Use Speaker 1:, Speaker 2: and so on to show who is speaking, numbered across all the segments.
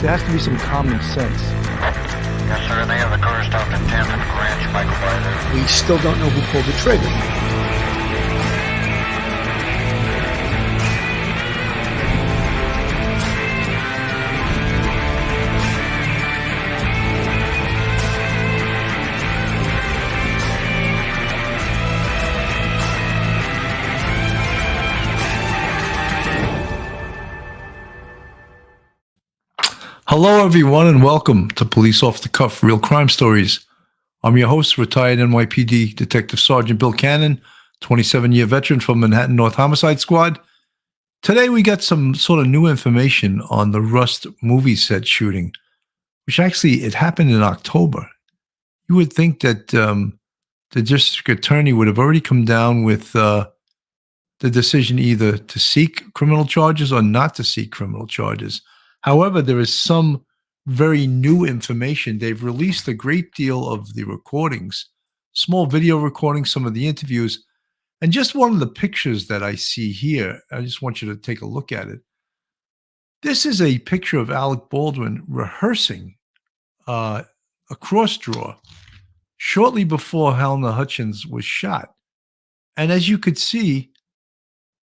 Speaker 1: There has to be some common sense.
Speaker 2: Yes, sir. They have the car stopped in 10th and Ranch by Collider.
Speaker 3: We still don't know who pulled the trigger.
Speaker 4: Hello, everyone, and welcome to Police Off the Cuff Real Crime Stories. I'm your host, retired NYPD Detective Sergeant Bill Cannon, 27-year veteran from Manhattan North Homicide Squad. Today, we got some sort of new information on the Rust movie set shooting, which actually, it happened in October. You would think that the district attorney would have already come down with the decision either to seek criminal charges or not to seek criminal charges. However, there is some very new information. They've released a great deal of the recordings, small video recordings, some of the interviews, and just one of the pictures that I see here. I just want you to take a look at it. This is a picture of Alec Baldwin rehearsing a cross draw shortly before Halyna Hutchins was shot. And as you could see,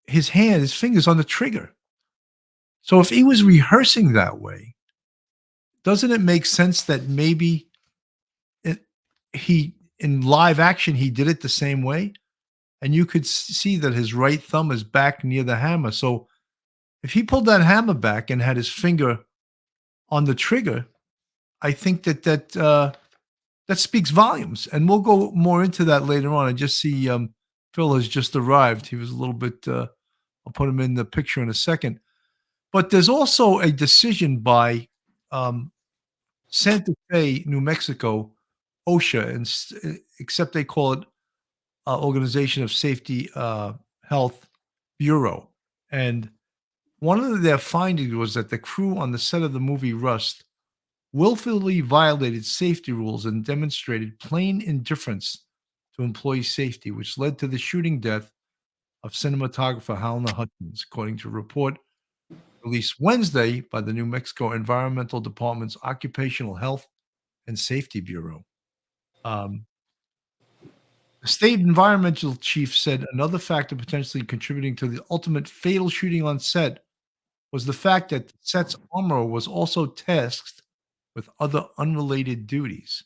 Speaker 4: his fingers on the trigger. So if he was rehearsing that way, doesn't it make sense that maybe in live action, he did it the same way? And you could see that his right thumb is back near the hammer. So if he pulled that hammer back and had his finger on the trigger, I think that speaks volumes. And we'll go more into that later on. I just see Phil has just arrived. He was a little bit, I'll put him in the picture in a second. But there's also a decision by Santa Fe, New Mexico, OSHA, and except they call it Organization of Safety Health Bureau. And one of their findings was that the crew on the set of the movie Rust willfully violated safety rules and demonstrated plain indifference to employee safety, which led to the shooting death of cinematographer Halyna Hutchins, according to a report released Wednesday by the New Mexico Environmental Department's Occupational Health and Safety Bureau. The state environmental chief said another factor potentially contributing to the ultimate fatal shooting on set was the fact that the set's armorer was also tasked with other unrelated duties.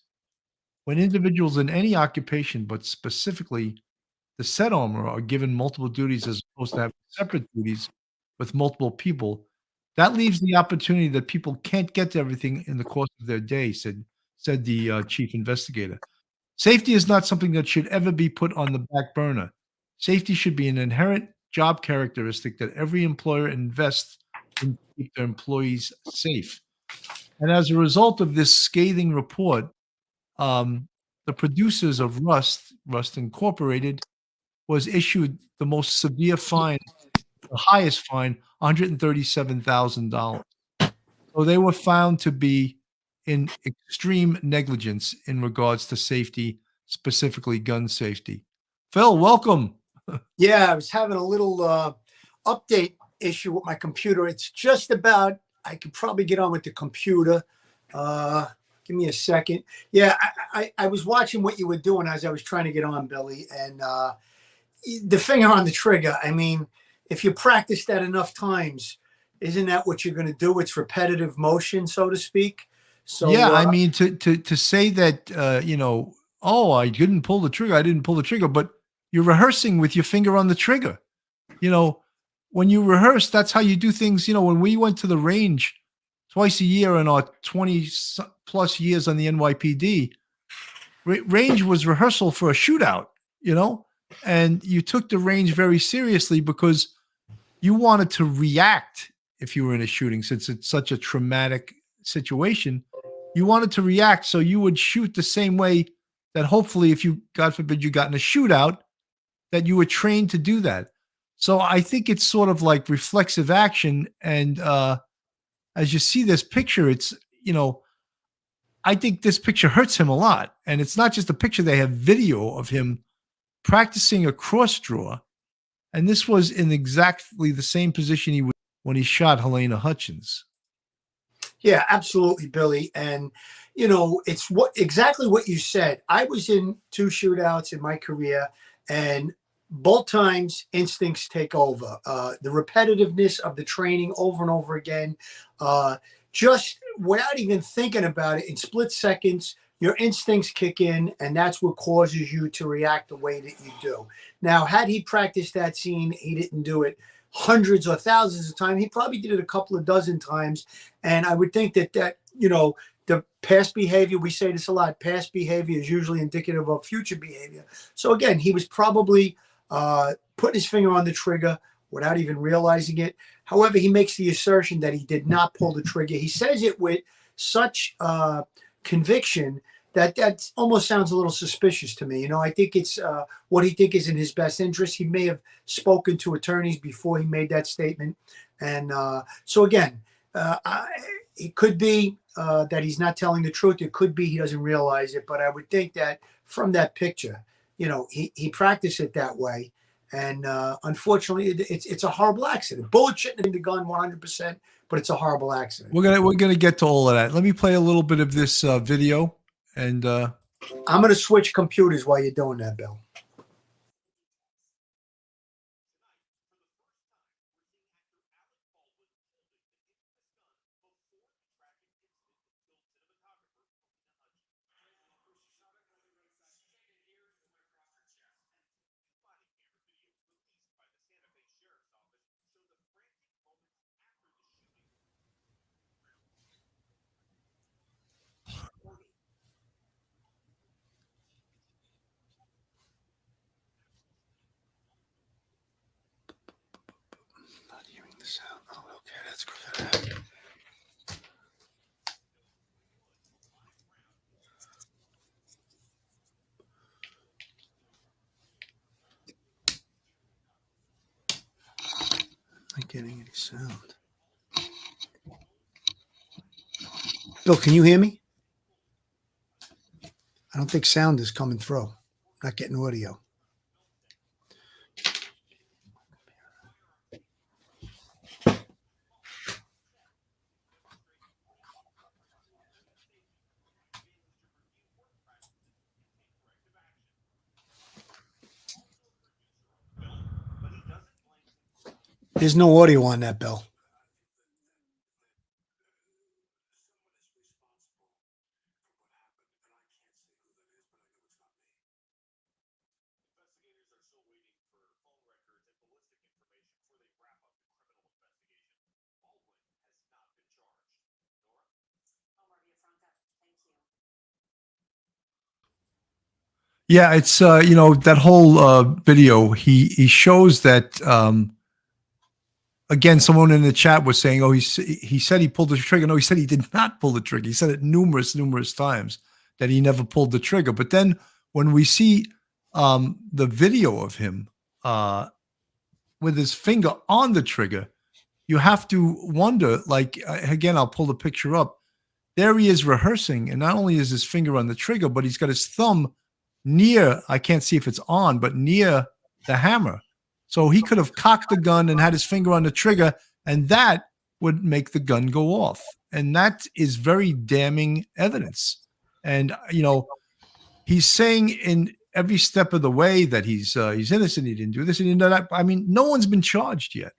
Speaker 4: When individuals in any occupation, but specifically the set armorer, are given multiple duties as opposed to having separate duties with multiple people, that leaves the opportunity that people can't get to everything in the course of their day, said the chief investigator. Safety is not something that should ever be put on the back burner. Safety should be an inherent job characteristic that every employer invests in to keep their employees safe. And as a result of this scathing report, the producers of Rust Incorporated, was issued the most severe fine, the highest fine, $137,000. So they were found to be in extreme negligence in regards to safety, specifically gun safety. Phil, welcome.
Speaker 3: Yeah, I was having a little update issue with my computer. It's just about, I could probably get on with the computer. Give me a second. Yeah, I was watching what you were doing as I was trying to get on, Billy, and the finger on the trigger. I mean, if you practice that enough times, isn't that what you're going to do? It's repetitive motion, so to speak. So
Speaker 4: yeah, I mean, to say that oh, I didn't pull the trigger, but you're rehearsing with your finger on the trigger. When you rehearse, that's how you do things. When we went to the range twice a year in our 20 plus years on the NYPD, range was rehearsal for a shootout, and you took the range very seriously because you wanted to react if you were in a shooting, since it's such a traumatic situation. You wanted to react, so you would shoot the same way that hopefully, if you, God forbid, you got in a shootout, that you were trained to do that. So I think it's sort of like reflexive action. And as you see this picture, it's, I think this picture hurts him a lot. And it's not just a picture. They have video of him practicing a cross draw. And this was in exactly the same position he was when he shot Halyna Hutchins.
Speaker 3: Yeah, absolutely, Billy. And you know, it's exactly what you said. I was in 2 shootouts in my career, and both times instincts take over. The repetitiveness of the training over and over again, uh, just without even thinking about it, in split seconds, your instincts kick in, and that's what causes you to react the way that you do. Now, had he practiced that scene, he didn't do it hundreds or thousands of times. He probably did it a couple of dozen times, and I would think that you know, the past behavior, we say this a lot, past behavior is usually indicative of future behavior. So again, he was probably putting his finger on the trigger without even realizing it. However, he makes the assertion that he did not pull the trigger. He says it with such conviction that almost sounds a little suspicious to me. You know, I think it's what he think is in his best interest. He may have spoken to attorneys before he made that statement. And so again, it could be that he's not telling the truth. It could be he doesn't realize it. But I would think that from that picture, you know, he practiced it that way. And unfortunately, it's a horrible accident. Bullet shouldn't have been the gun 100%, but it's a horrible accident.
Speaker 4: We're gonna get to all of that. Let me play a little bit of this video, and
Speaker 3: I'm going to switch computers while you're doing that, Bill. Not hearing the sound. Oh, okay, that's good. Not getting any sound. Bill, can you hear me? I don't think sound is coming through. Not getting audio. There's no audio on that, Bill.
Speaker 4: yeah, it's you know, that whole video. He shows that again. Someone in the chat was saying, "Oh, he said he pulled the trigger." No, he said he did not pull the trigger. He said it numerous times that he never pulled the trigger. But then when we see the video of him with his finger on the trigger, you have to wonder. Like again, I'll pull the picture up. There he is rehearsing, and not only is his finger on the trigger, but he's got his thumb near, I can't see if it's on, but near the hammer. So he could have cocked the gun and had his finger on the trigger, and that would make the gun go off. And that is very damning evidence. And, you know, he's saying in every step of the way that he's innocent, he didn't do this, and he didn't do that. I mean, no one's been charged yet.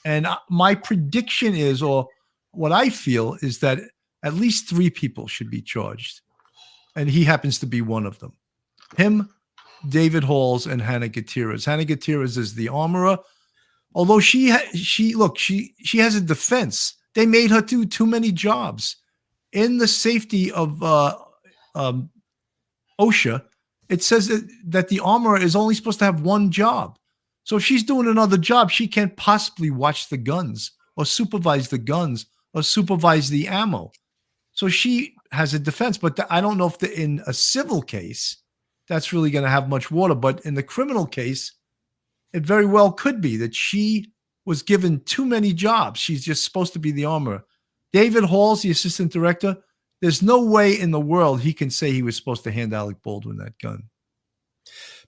Speaker 4: And my prediction is, or what I feel is that at least 3 people should be charged. And he happens to be one of them. Him, David Halls, and Hannah Gutierrez. Hannah Gutierrez is the armorer. Although she has a defense. They made her do too many jobs. In the safety of OSHA, it says that the armorer is only supposed to have one job. So if she's doing another job, she can't possibly watch the guns or supervise the guns or supervise the ammo. So she has a defense, but I don't know if in a civil case, that's really going to have much water. But in the criminal case, it very well could be that she was given too many jobs. She's just supposed to be the armorer. David Halls, the assistant director, there's no way in the world he can say he was supposed to hand Alec Baldwin that gun.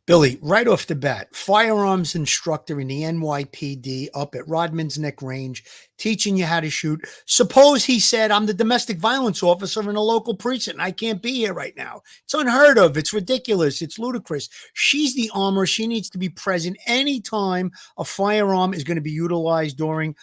Speaker 3: Billy, right off the bat, firearms instructor in the NYPD up at Rodman's Neck Range, teaching you how to shoot. Suppose he said, I'm the domestic violence officer in a local precinct. I can't be here right now. It's unheard of. It's ridiculous. It's ludicrous. She's the armor. She needs to be present anytime a firearm is going to be utilized during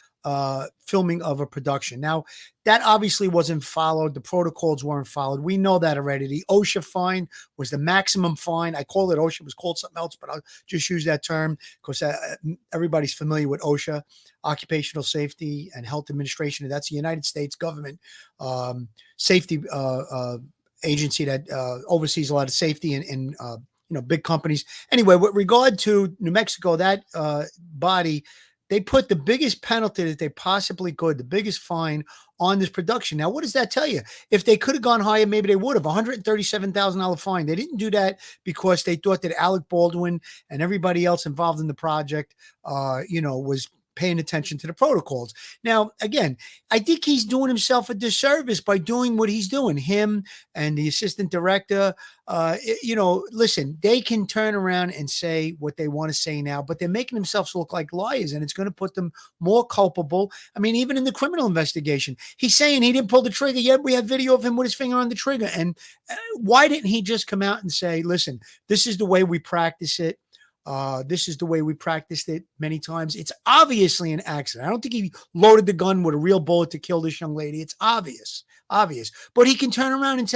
Speaker 3: filming of a production. Now, that obviously wasn't followed. The protocols weren't followed. We know that already. The OSHA fine was the maximum fine. I call it OSHA. It was called something else, but I'll just use that term because everybody's familiar with OSHA, Occupational Safety and Health Administration. And that's the United States government safety agency that oversees a lot of safety in big companies. Anyway, with regard to New Mexico, that body, they put the biggest penalty that they possibly could, the biggest fine on this production. Now, what does that tell you? If they could have gone higher, maybe they would have. $137,000 fine. They didn't do that because they thought that Alec Baldwin and everybody else involved in the project, was paying attention to the protocols. Now, again, I think he's doing himself a disservice by doing what he's doing. Him and the assistant director, listen, they can turn around and say what they want to say now, but they're making themselves look like liars, and it's going to put them more culpable. I mean, even in the criminal investigation, he's saying he didn't pull the trigger. Yet we have video of him with his finger on the trigger. And why didn't he just come out and say, listen, this is the way we practice it. This is the way we practiced it many times. It's obviously an accident. I don't think he loaded the gun with a real bullet to kill this young lady. It's obvious, but he can turn around and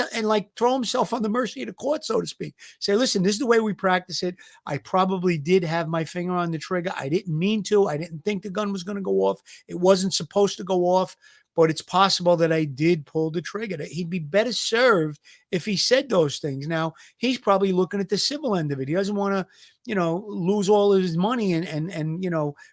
Speaker 3: throw himself on the mercy of the court, so to speak. Say, listen, this is the way we practice it. I probably did have my finger on the trigger. I didn't mean to. I didn't think the gun was going to go off. It wasn't supposed to go off, but it's possible that I did pull the trigger. He'd be better served if he said those things. Now, he's probably looking at the civil end of it. He doesn't want to, lose all of his money and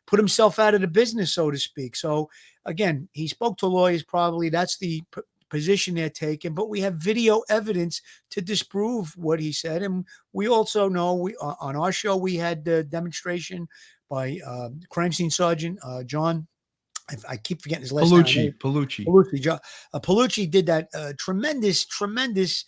Speaker 3: put himself out of the business, so to speak. So again, he spoke to lawyers, probably that's the position they're taking, but we have video evidence to disprove what he said. And we also know on our show, we had the demonstration by crime scene sergeant, John, I keep forgetting his last name. Palucci did that tremendous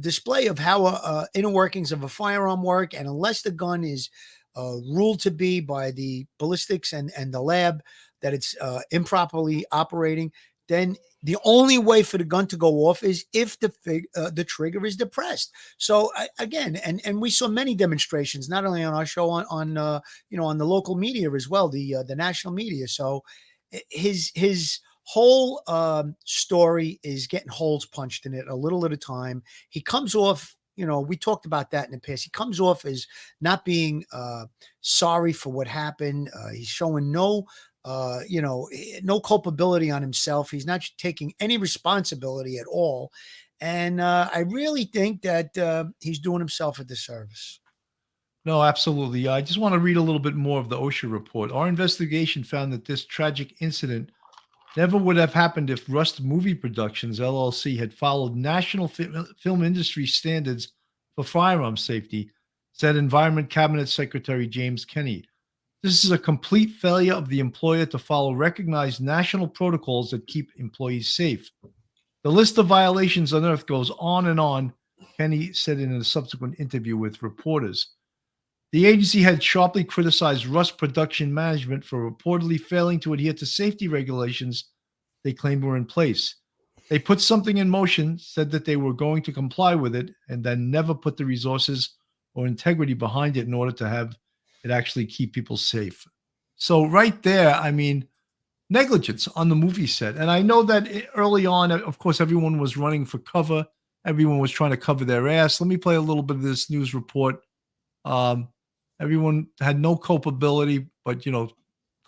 Speaker 3: display of how inner workings of a firearm work. And unless the gun is ruled to be by the ballistics and the lab that it's improperly operating, then the only way for the gun to go off is if the trigger is depressed. So again, and we saw many demonstrations, not only on our show, on the local media as well, the national media. So his whole story is getting holes punched in it a little at a time. He comes off, we talked about that in the past. He comes off as not being sorry for what happened. He's showing no culpability on himself. He's not taking any responsibility at all. And I really think that he's doing himself a disservice.
Speaker 4: No, absolutely. I just want to read a little bit more of the OSHA report. Our investigation found that this tragic incident never would have happened if Rust Movie Productions, LLC, had followed national film industry standards for firearm safety, said Environment Cabinet Secretary James Kenney. This is a complete failure of the employer to follow recognized national protocols that keep employees safe. The list of violations unearthed goes on and on, Kenney said in a subsequent interview with reporters. The agency had sharply criticized Rust Production Management for reportedly failing to adhere to safety regulations they claimed were in place. They put something in motion, said that they were going to comply with it, and then never put the resources or integrity behind it in order to have it actually keep people safe. So right there, I mean, negligence on the movie set. And I know that early on, of course, everyone was running for cover. Everyone was trying to cover their ass. Let me play a little bit of this news report. Everyone had no culpability, but,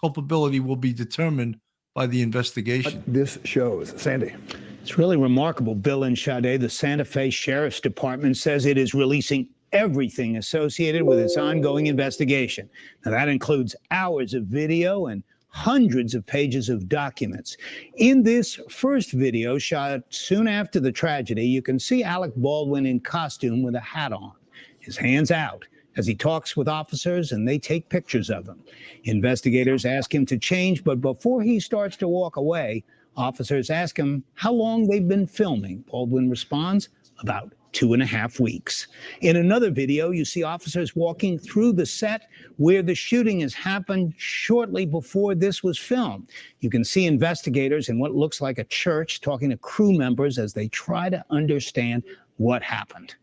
Speaker 4: culpability will be determined by the investigation.
Speaker 5: This shows. Sandy.
Speaker 6: It's really remarkable, Bill and Sade. The Santa Fe Sheriff's Department says it is releasing everything associated with its ongoing investigation. Now, that includes hours of video and hundreds of pages of documents. In this first video shot soon after the tragedy, you can see Alec Baldwin in costume with a hat on, his hands out, as he talks with officers and they take pictures of him. Investigators ask him to change, but before he starts to walk away, officers ask him how long they've been filming. Baldwin responds, about 2.5 weeks. In another video, you see officers walking through the set where the shooting has happened shortly before this was filmed. You can see investigators in what looks like a church talking to crew members as they try to understand what happened.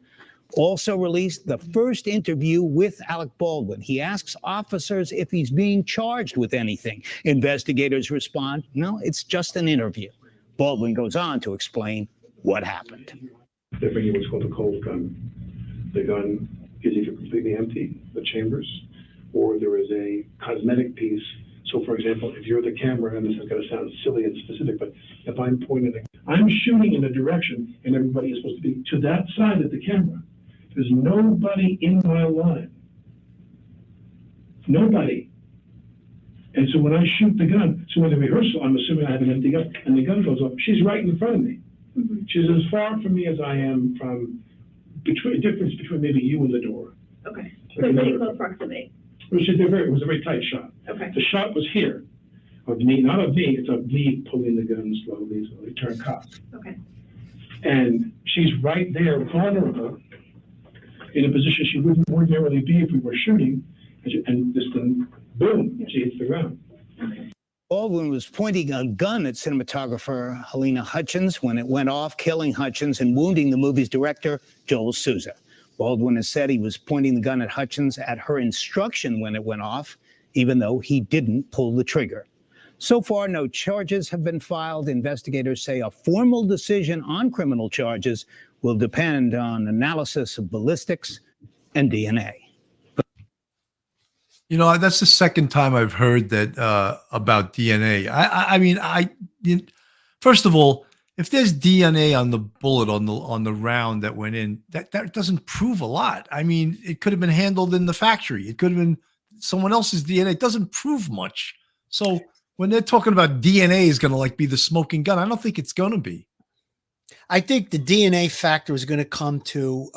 Speaker 6: Also released the first interview with Alec Baldwin. He asks officers if he's being charged with anything. Investigators respond, no, it's just an interview. Baldwin goes on to explain what happened.
Speaker 5: They're bringing what's called a cold gun. The gun is either completely empty, the chambers, or there is a cosmetic piece. So, for example, if you're the camera, and this is going to sound silly and specific, but if I'm pointing, I'm shooting in a direction, and everybody is supposed to be to that side of the camera. There's nobody in my line. Nobody. And so when I shoot the gun, so in the rehearsal, I'm assuming I have an empty gun, and the gun goes off. She's right in front of me. Mm-hmm. She's as far from me as I am from difference between maybe you and the door.
Speaker 7: Okay. So pretty close proximity.
Speaker 5: It was a very tight shot.
Speaker 7: Okay.
Speaker 5: The shot was here, of me, not of me. It's of me pulling the gun slowly, turn cock.
Speaker 7: Okay.
Speaker 5: And she's right there, vulnerable, in a position she wouldn't ordinarily be if we were shooting, and this thing, boom, she hits the ground.
Speaker 6: Baldwin was pointing a gun at cinematographer Halyna Hutchins when it went off, killing Hutchins and wounding the movie's director, Joel Souza. Baldwin has said he was pointing the gun at Hutchins at her instruction when it went off, even though he didn't pull the trigger. So far, no charges have been filed. Investigators say a formal decision on criminal charges will depend on analysis of ballistics and DNA.
Speaker 4: You know, that's the second time I've heard that about DNA. I mean, first of all, if there's DNA on the bullet on the round that went in, that doesn't prove a lot. I mean, it could have been handled in the factory. It could have been someone else's DNA. It doesn't prove much. So when they're talking about DNA is going to like be the smoking gun, I don't think it's going to be.
Speaker 3: I think the DNA factor is going to come to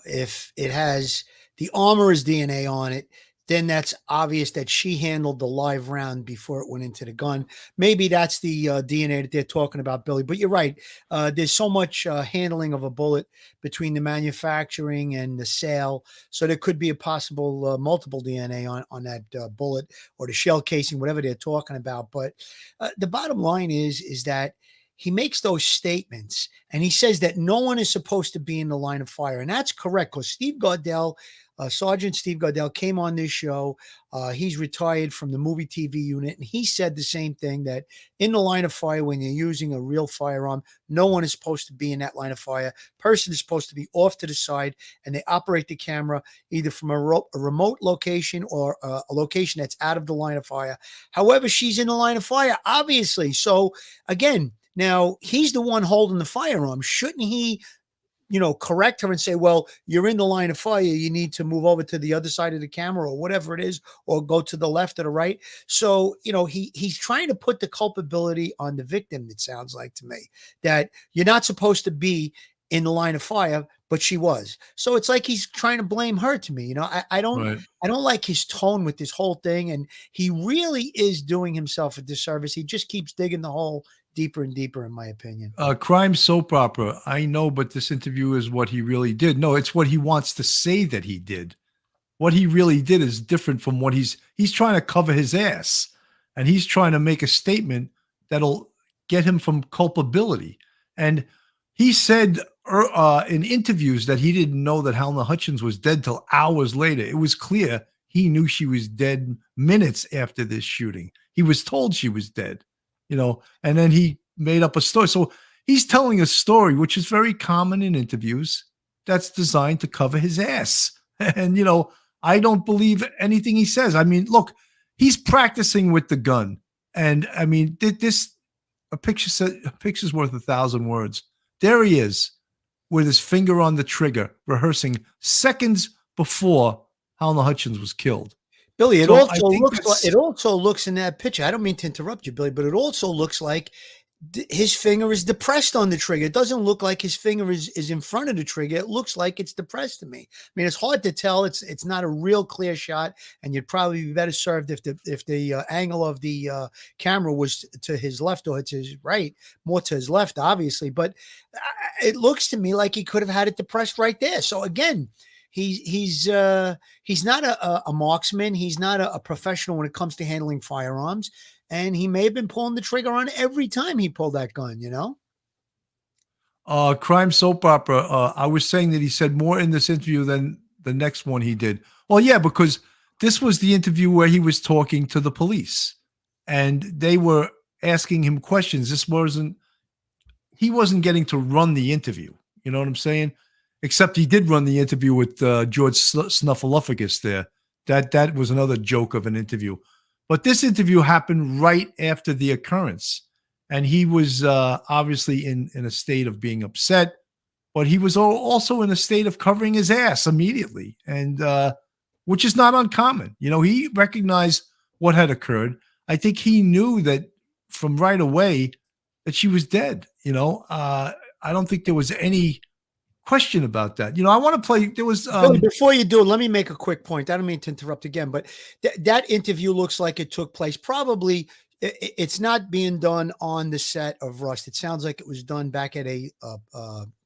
Speaker 3: if it has the armorer's DNA on it, then that's obvious that she handled the live round before it went into the gun. Maybe that's the DNA that they're talking about, Billy. But you're right. There's so much handling of a bullet between the manufacturing and the sale. So there could be a possible multiple DNA on that bullet or the shell casing, whatever they're talking about. But the bottom line is that he makes those statements and he says that no one is supposed to be in the line of fire. And that's correct because Steve Gardell, Sergeant Steve Gardell came on this show. He's retired from the movie TV unit. And he said the same thing, that in the line of fire, when you're using a real firearm, no one is supposed to be in that line of fire. Person is supposed to be off to the side and they operate the camera either from a remote location or a location that's out of the line of fire. However, she's in the line of fire, obviously. So again, now he's the one holding the firearm. Shouldn't he, correct her and say, well, you're in the line of fire. You need to move over to the other side of the camera or whatever it is, or go to the left or the right. So, he's trying to put the culpability on the victim. It sounds like to me that you're not supposed to be in the line of fire, but she was. So it's like he's trying to blame her to me. I don't like his tone with this whole thing. And he really is doing himself a disservice. He just keeps digging the hole deeper and deeper, in my opinion.
Speaker 4: Crime soap opera. I know, but this interview is what he really did. No, it's what he wants to say that he did. What he really did is different from what he's trying to cover his ass. And he's trying to make a statement that'll get him from culpability. And he said in interviews that he didn't know that Halyna Hutchins was dead till hours later. It was clear he knew she was dead minutes after this shooting. He was told she was dead. And then he made up a story. So he's telling a story, which is very common in interviews, that's designed to cover his ass. And, I don't believe anything he says. I mean, look, he's practicing with the gun. And I mean, a picture's worth 1,000 words. There he is with his finger on the trigger, rehearsing seconds before Halyna Hutchins was killed.
Speaker 3: Billy, it also looks in that picture. I don't mean to interrupt you, Billy, but it also looks like his finger is depressed on the trigger. It doesn't look like his finger is in front of the trigger. It looks like it's depressed to me. I mean, it's hard to tell. It's not a real clear shot, and you'd probably be better served if the angle of the camera was to his left or to his right, more to his left, obviously. But it looks to me like he could have had it depressed right there. So again, he's not a marksman. He's not a professional when it comes to handling firearms. And he may have been pulling the trigger on every time he pulled that gun, you know?
Speaker 4: Crime soap opera. I was saying that he said more in this interview than the next one he did. Well, yeah, because this was the interview where he was talking to the police and they were asking him questions. He wasn't getting to run the interview. You know what I'm saying? Except he did run the interview with George Snuffleupagus there. That was another joke of an interview. But this interview happened right after the occurrence. And he was obviously in a state of being upset, but he was also in a state of covering his ass immediately, and which is not uncommon. You know, he recognized what had occurred. I think he knew that from right away that she was dead. You know, I don't think there was any question about that. You know, I want to play. There was
Speaker 3: Billy, before you do it, let me make a quick point. I don't mean to interrupt again, but that interview looks like it took place probably. It's not being done on the set of Rust. It sounds like it was done back at a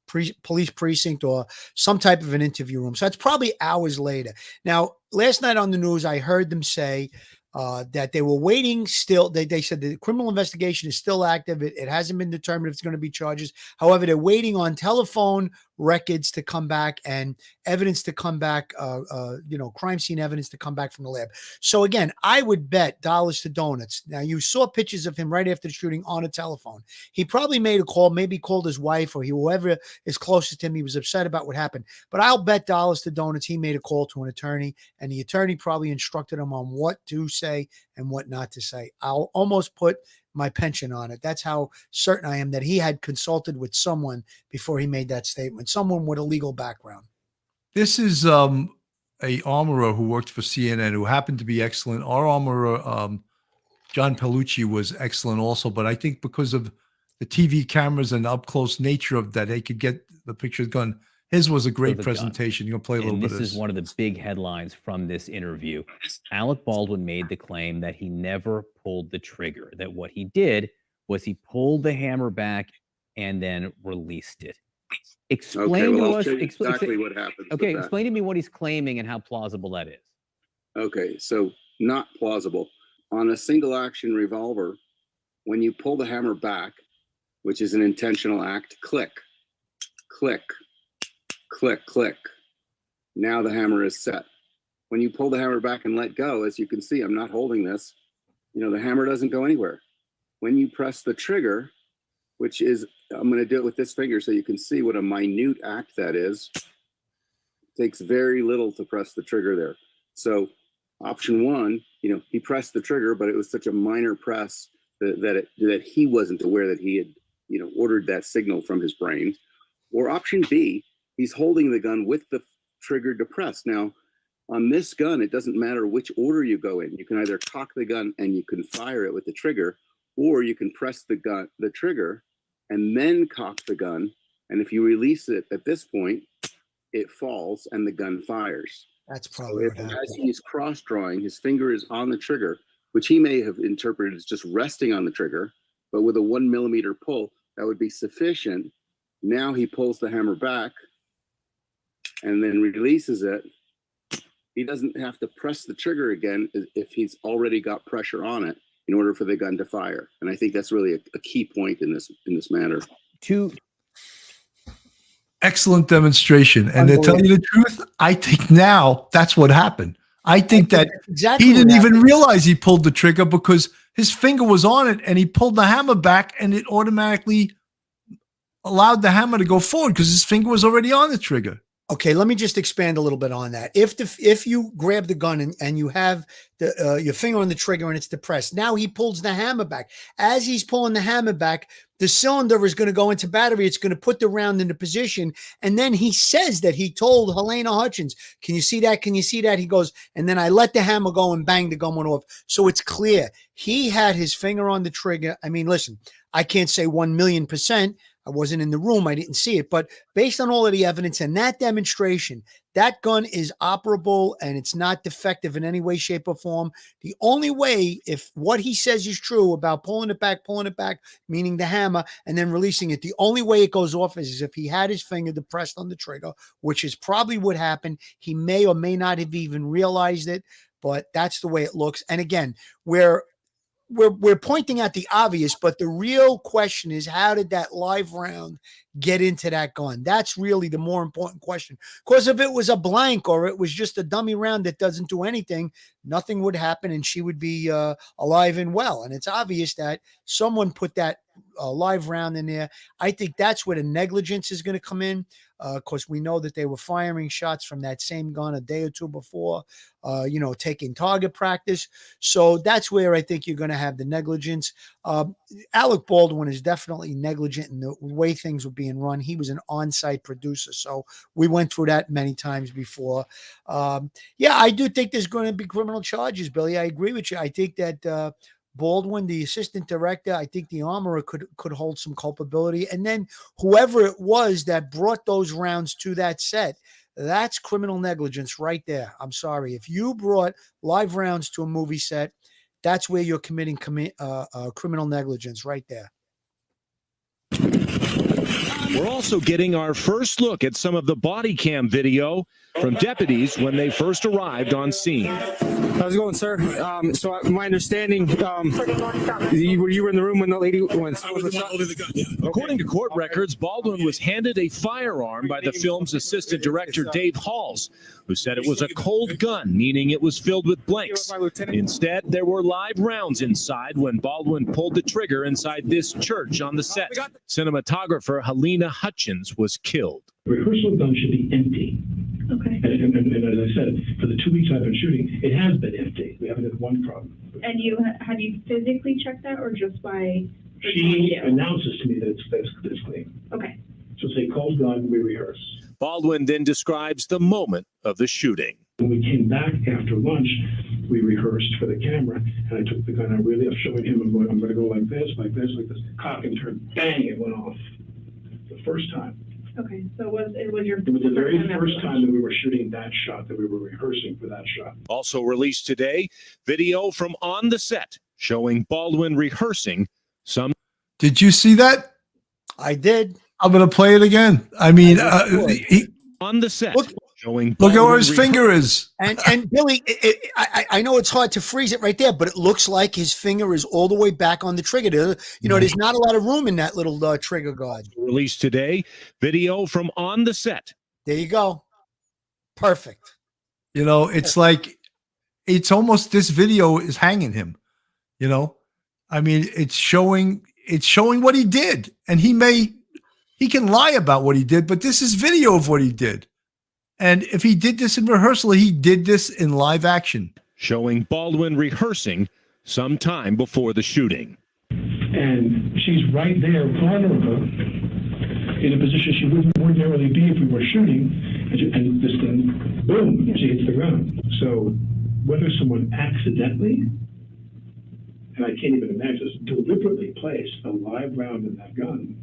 Speaker 3: police precinct or some type of an interview room. So it's probably hours later. Now, last night on the news, I heard them say that they were waiting still. They said the criminal investigation is still active. It hasn't been determined if it's going to be charges. However, they're waiting on telephone records to come back and evidence to come back, crime scene evidence to come back from the lab. So again, I would bet dollars to donuts. Now, you saw pictures of him right after the shooting on a telephone. He probably made a call, maybe called his wife or whoever is closest to him. He was upset about what happened. But I'll bet dollars to donuts he made a call to an attorney, and the attorney probably instructed him on what to say and what not to say. I'll almost put my pension on it. That's how certain I am that he had consulted with someone before he made that statement, someone with a legal background.
Speaker 4: This is a armorer who worked for CNN who happened to be excellent. Our armorer, John Pellucci, was excellent also, but I think because of the TV cameras and the up close nature of that, they could get the picture of the gun. His was a great presentation. You're gonna play a little bit of this.
Speaker 8: This is one of the big headlines from this interview. Alec Baldwin made the claim that he never pulled the trigger, that what he did was he pulled the hammer back and then released it. Explain to us
Speaker 9: exactly what happened.
Speaker 8: Okay, explain to me what he's claiming and how plausible that is.
Speaker 9: Okay, so not plausible. On a single action revolver, when you pull the hammer back, which is an intentional act, click, click, click, click. Now the hammer is set. When you pull the hammer back and let go, as you can see, I'm not holding this, the hammer doesn't go anywhere. When you press the trigger, which is, I'm going to do it with this finger so you can see what a minute act that is. It takes very little to press the trigger there. So option one, he pressed the trigger, but it was such a minor press that he wasn't aware that he had, ordered that signal from his brain. Or option B, he's holding the gun with the trigger depressed. Now, on this gun, it doesn't matter which order you go in. You can either cock the gun and you can fire it with the trigger, or you can press the trigger and then cock the gun. And if you release it at this point, it falls and the gun fires.
Speaker 3: That's probably what
Speaker 9: happened. As he's cross-drawing, his finger is on the trigger, which he may have interpreted as just resting on the trigger, but with a 1 millimeter pull, that would be sufficient. Now he pulls the hammer back and then releases it. He doesn't have to press the trigger again if he's already got pressure on it in order for the gun to fire. And I think that's really a key point in this matter.
Speaker 4: Excellent demonstration. And to tell you the truth, I think now that's what happened. I think that he didn't even realize he pulled the trigger because his finger was on it and he pulled the hammer back and it automatically allowed the hammer to go forward because his finger was already on the trigger.
Speaker 3: Okay, let me just expand a little bit on that. If you grab the gun and you have your finger on the trigger and it's depressed, now he pulls the hammer back. As he's pulling the hammer back, the cylinder is going to go into battery. It's going to put the round into position, and then he says that he told Halyna Hutchins, "Can you see that? Can you see that?" He goes, and then I let the hammer go and bang, the gun went off. So it's clear he had his finger on the trigger. I mean, listen, I can't say 1,000,000%. I wasn't in the room. I didn't see it. But based on all of the evidence and that demonstration, that gun is operable and it's not defective in any way, shape, or form. The only way, if what he says is true about pulling it back, meaning the hammer, and then releasing it, the only way it goes off is if he had his finger depressed on the trigger, which is probably what happened. He may or may not have even realized it, but that's the way it looks. And again, we're pointing out the obvious, but the real question is, how did that live round get into that gun? That's really the more important question. Because if it was a blank or it was just a dummy round that doesn't do anything, nothing would happen and she would be alive and well. And it's obvious that someone put that live round in there. I think that's where the negligence is going to come in. Because we know that they were firing shots from that same gun a day or two before, taking target practice. So that's where I think you're going to have the negligence. Alec Baldwin is definitely negligent in the way things were being run. He was an on-site producer. So we went through that many times before. I do think there's going to be criminal charges, Billy. I agree with you. I think that Baldwin, the assistant director, I think the armorer could hold some culpability. And then whoever it was that brought those rounds to that set, that's criminal negligence right there. I'm sorry. If you brought live rounds to a movie set, that's where you're committing criminal negligence right there.
Speaker 10: We're also getting our first look at some of the body cam video from deputies when they first arrived on scene.
Speaker 11: How's it going, sir? So my understanding, you were in the room when the lady went.
Speaker 10: According to court records, Baldwin was handed a firearm by the film's assistant director, Dave Halls, who said it was a cold gun, meaning it was filled with blanks. Instead, there were live rounds inside when Baldwin pulled the trigger inside this church on the set. Cinematographer Halyna Hutchins was killed.
Speaker 5: Rehearsal gun should be empty.
Speaker 7: Okay.
Speaker 5: And as I said, for the 2 weeks I've been shooting, it has been empty. We haven't had one problem.
Speaker 7: And have you physically checked that, or just by?
Speaker 5: She announces to me that it's clean.
Speaker 7: Okay.
Speaker 5: So say cold gun, we rehearse.
Speaker 10: Baldwin then describes the moment of the shooting.
Speaker 5: When we came back after lunch, we rehearsed for the camera, and I took the gun. I'm showing him. I'm going to go like this, like this, like this. Cock and turn, bang! It went off. The first time.
Speaker 7: Okay, so it was
Speaker 5: the very first time that we were shooting that shot, that we were rehearsing for that shot.
Speaker 10: Also released today, video from on the set showing Baldwin rehearsing some.
Speaker 4: Did you see that?
Speaker 3: I did.
Speaker 4: I'm going to play it again. I mean,
Speaker 10: on the set.
Speaker 4: Look at where his finger is.
Speaker 3: And Billy, I know it's hard to freeze it right there, but it looks like his finger is all the way back on the trigger. There's not a lot of room in that little trigger guard.
Speaker 10: Released today, video from on the set.
Speaker 3: There you go. Perfect.
Speaker 4: It's like, it's almost, this video is hanging him. I mean, it's showing what he did, and he can lie about what he did, but this is video of what he did. And if he did this in rehearsal, he did this in live action.
Speaker 10: Showing Baldwin rehearsing sometime before the shooting.
Speaker 5: And she's right there in front of her in a position she wouldn't ordinarily be if we were shooting. And this thing, boom, she hits the ground. So whether someone accidentally, and I can't even imagine this, deliberately placed a live round in that gun,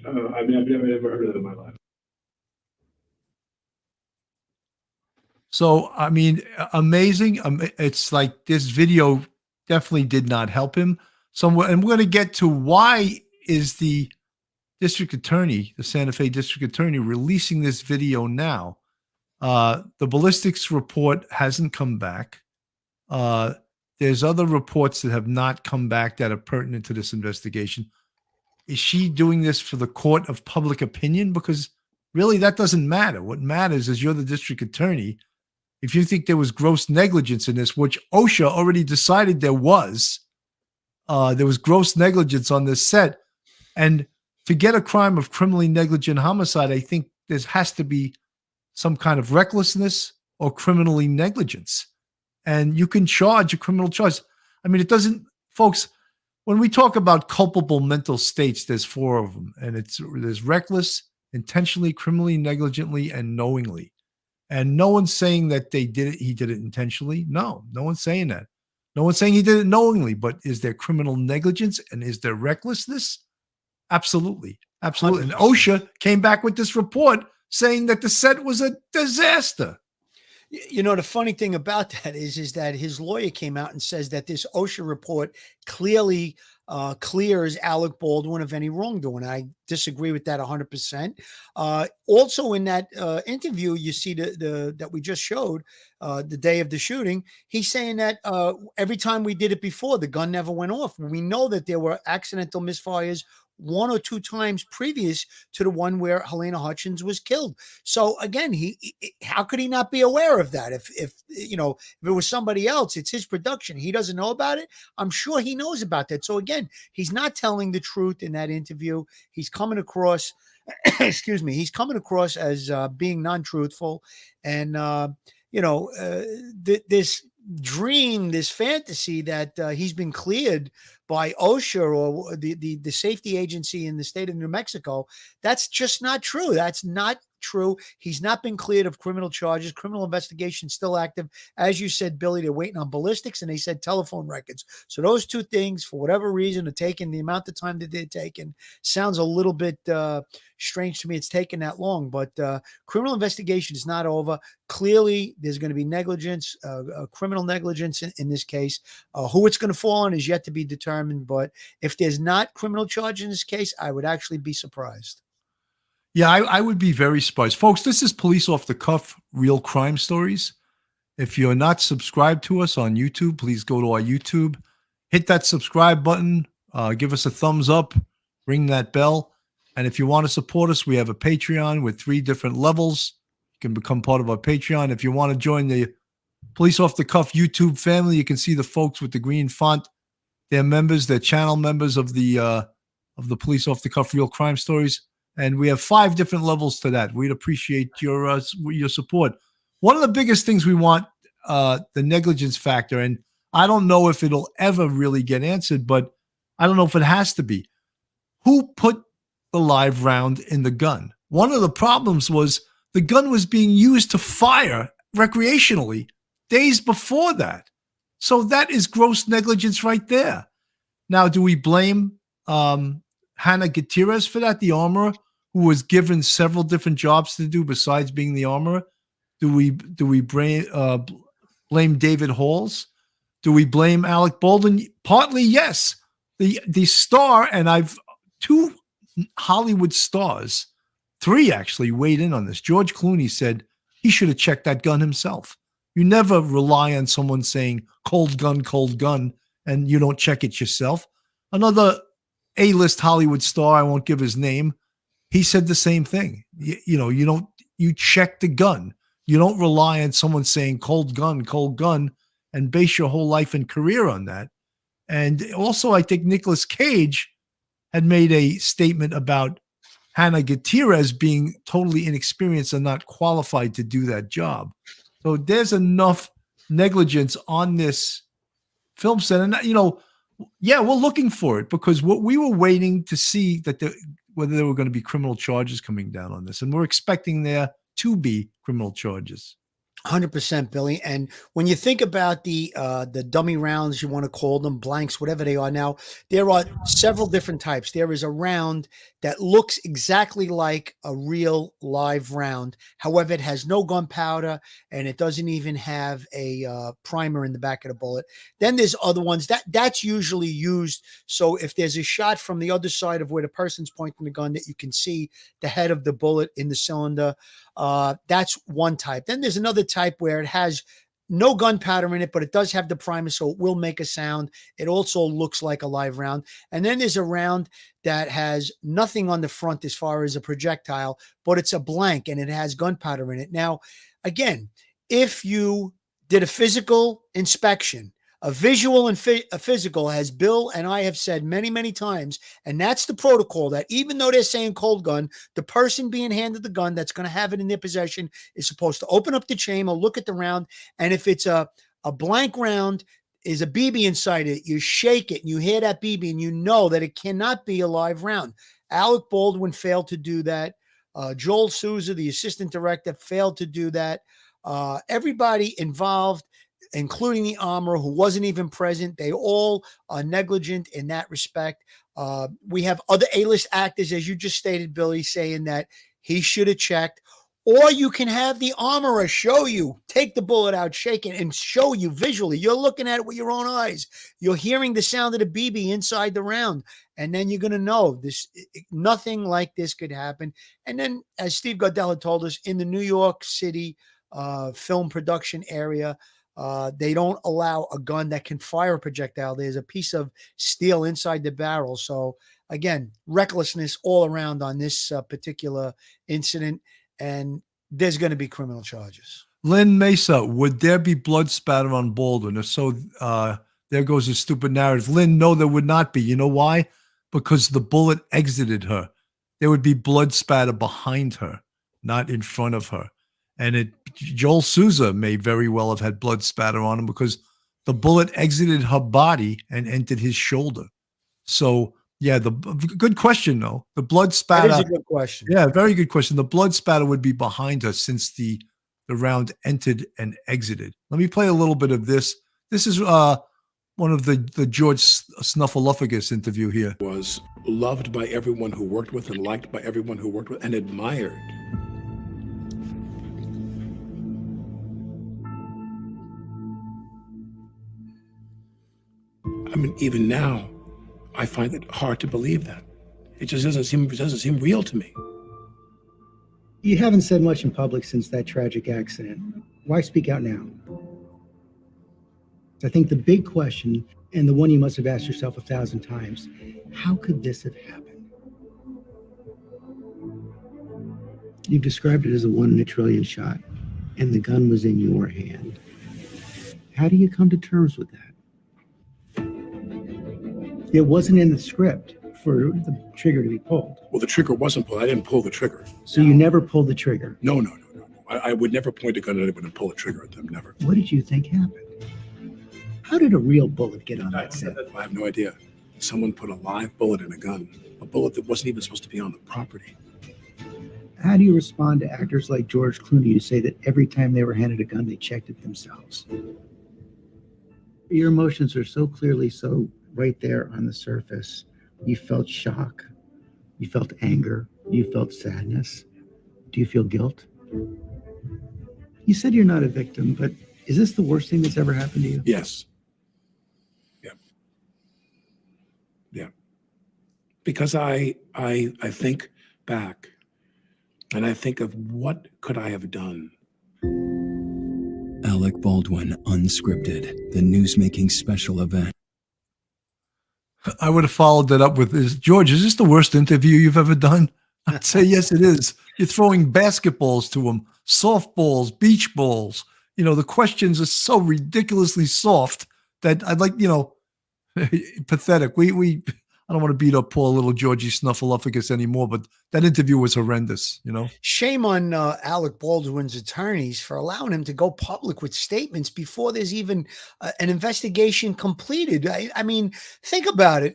Speaker 5: I've never heard of that in my life.
Speaker 4: So, I mean, amazing. It's like this video definitely did not help him. So, and we're going to get to why is the district attorney, the Santa Fe district attorney, releasing this video now. The ballistics report hasn't come back. There's other reports that have not come back that are pertinent to this investigation. Is she doing this for the court of public opinion? Because really, that doesn't matter. What matters is you're the district attorney. If you think there was gross negligence in this, which OSHA already decided there was gross negligence on this set. And to get a crime of criminally negligent homicide, I think there has to be some kind of recklessness or criminally negligence. And you can charge a criminal charge. I mean, it doesn't, folks, when we talk about culpable mental states, there's 4 of them. And there's reckless, intentionally, criminally, negligently, and knowingly. And no one's saying that he did it intentionally. No one's saying that. No one's saying he did it knowingly, but is there criminal negligence and is there recklessness? Absolutely. Absolutely. And OSHA came back with this report saying that the set was a disaster.
Speaker 3: You know, the funny thing about that is that his lawyer came out and says that this OSHA report clearly clears Alec Baldwin of any wrongdoing. I disagree with that 100%. Also, in that interview, you see that we just showed the day of the shooting, he's saying that every time we did it before, the gun never went off. We know that there were accidental misfires 1 or 2 times previous to the one where Halyna Hutchins was killed. So again, how could he not be aware of that? If it was somebody else, it's his production. He doesn't know about it. I'm sure he knows about that. So again, he's not telling the truth in that interview. He's coming across, excuse me, he's coming across as being non-truthful. And, this dream, this fantasy that he's been cleared by OSHA or the safety agency in the state of New Mexico, that's just not true. That's not true. He's not been cleared of criminal charges. Criminal investigation still active. As you said, Billy, they're waiting on ballistics and they said telephone records. So those 2 things, for whatever reason, are taking the amount of time that they're taking. Sounds a little bit strange to me. It's taken that long, but criminal investigation is not over. Clearly, there's going to be negligence, criminal negligence in this case. Who it's going to fall on is yet to be determined. But if there's not criminal charge in this case, I would actually be surprised.
Speaker 4: Yeah, I would be very surprised. Folks, this is Police Off the Cuff, Real Crime Stories. If you're not subscribed to us on YouTube, please go to our YouTube, hit that subscribe button, give us a thumbs up, ring that bell. And if you want to support us, we have a Patreon with 3 different levels. You can become part of our Patreon. If you want to join the Police Off the Cuff YouTube family, you can see the folks with the green font. They're members, they're channel members of the Police Off the Cuff Real Crime Stories. And we have 5 different levels to that. We'd appreciate your support. One of the biggest things we want, the negligence factor, and I don't know if it'll ever really get answered, but I don't know if it has to be. Who put the live round in the gun? One of the problems was the gun was being used to fire recreationally days before that. So that is gross negligence right there. Now, do we blame Halyna Gutierrez for that, the armorer, who was given several different jobs to do besides being the armorer? Do we blame David Halls? Do we blame Alec Baldwin? Partly, yes. The star, and I've 2 Hollywood stars, 3 actually, weighed in on this. George Clooney said he should have checked that gun himself. You never rely on someone saying cold gun, and you don't check it yourself. Another A-list Hollywood star, I won't give his name, he said the same thing. You check the gun. You don't rely on someone saying cold gun, and base your whole life and career on that. And also, I think Nicolas Cage had made a statement about Halyna Gutierrez being totally inexperienced and not qualified to do that job. So there's enough negligence on this film set. And, yeah, we're looking for it because what we were waiting to see whether there were going to be criminal charges coming down on this. And we're expecting there to be criminal charges.
Speaker 3: 100%, Billy. And when you think about the dummy rounds, you want to call them blanks, whatever they are now, there are several different types. There is a round that looks exactly like a real live round. However, it has no gunpowder and it doesn't even have a primer in the back of the bullet. Then there's other ones that's usually used. So if there's a shot from the other side of where the person's pointing the gun that you can see the head of the bullet in the cylinder, that's one type. Then there's another type where it has no gunpowder in it, but it does have the primer, so it will make a sound. It also looks like a live round. And then there's a round that has nothing on the front as far as a projectile, but it's a blank and it has gunpowder in it. Now, again, if you did a physical inspection A visual and a physical, as Bill and I have said many, many times, and that's the protocol, that even though they're saying cold gun, the person being handed the gun that's going to have it in their possession is supposed to open up the chamber, look at the round, and if it's a blank round, is a BB inside it, you shake it and you hear that BB and you know that it cannot be a live round. Alec Baldwin failed to do that. Joel Souza, the assistant director, failed to do that. Everybody involved, including the armorer who wasn't even present, they all are negligent in that respect. We have other A-list actors, as you just stated, Billy, saying that he should have checked. Or you can have the armorer show you, take the bullet out, shake it, and show you visually. You're looking at it with your own eyes. You're hearing the sound of the BB inside the round. And then you're going to know this, nothing like this could happen. And then, as Steve Gardella told us, in the New York City film production area, they don't allow a gun that can fire a projectile. There's a piece of steel inside the barrel. So, again, recklessness all around on this particular incident. And there's going to be criminal charges.
Speaker 4: Lynn Mesa, would there be blood spatter on Baldwin? If so, there goes a stupid narrative. Lynn, no, there would not be. You know why? Because the bullet exited her. There would be blood spatter behind her, not in front of her. And Joel Souza may very well have had blood spatter on him because the bullet exited her body and entered his shoulder. So, yeah, good question, though. The blood spatter.
Speaker 3: That is a good question.
Speaker 4: Yeah, very good question. The blood spatter would be behind her since the round entered and exited. Let me play a little bit of this. This is one of the George Snuffleupagus interview here.
Speaker 5: Was loved by everyone who worked with and liked by everyone who worked with and admired. I mean, even now, I find it hard to believe that. It just doesn't seem real to me.
Speaker 12: You haven't said much in public since that tragic accident. Why speak out now? I think the big question, and the one you must have asked yourself 1,000 times, how could this have happened? You've described it as a 1 in a trillion shot, and the gun was in your hand. How do you come to terms with that? It wasn't in the script for the trigger to be pulled.
Speaker 5: Well, the trigger wasn't pulled. I didn't pull the trigger.
Speaker 12: So you never pulled the trigger?
Speaker 5: No. I would never point a gun at anyone and pull a trigger at them, never.
Speaker 12: What did you think happened? How did a real bullet get on that set?
Speaker 5: I have no idea. Someone put a live bullet in a gun, a bullet that wasn't even supposed to be on the property.
Speaker 12: How do you respond to actors like George Clooney who say that every time they were handed a gun, they checked it themselves? Your emotions are so clearly so right there on the surface. You felt shock. You felt anger. You felt sadness. Do you feel guilt? You said you're not a victim, but is this the worst thing that's ever happened to you?
Speaker 5: Yes. Yeah. Because I think back and I think of what could I have done?
Speaker 13: Alec Baldwin, Unscripted, the newsmaking special event.
Speaker 4: I would have followed that up with this. George, is this the worst interview you've ever done? I'd say, yes, it is. You're throwing basketballs to them, softballs, beach balls. You know, the questions are so ridiculously soft that I'd like, pathetic. I don't want to beat up poor little Georgie Snuffleupagus anymore, but that interview was horrendous,
Speaker 3: Shame on Alec Baldwin's attorneys for allowing him to go public with statements before there's even an investigation completed. I mean, think about it.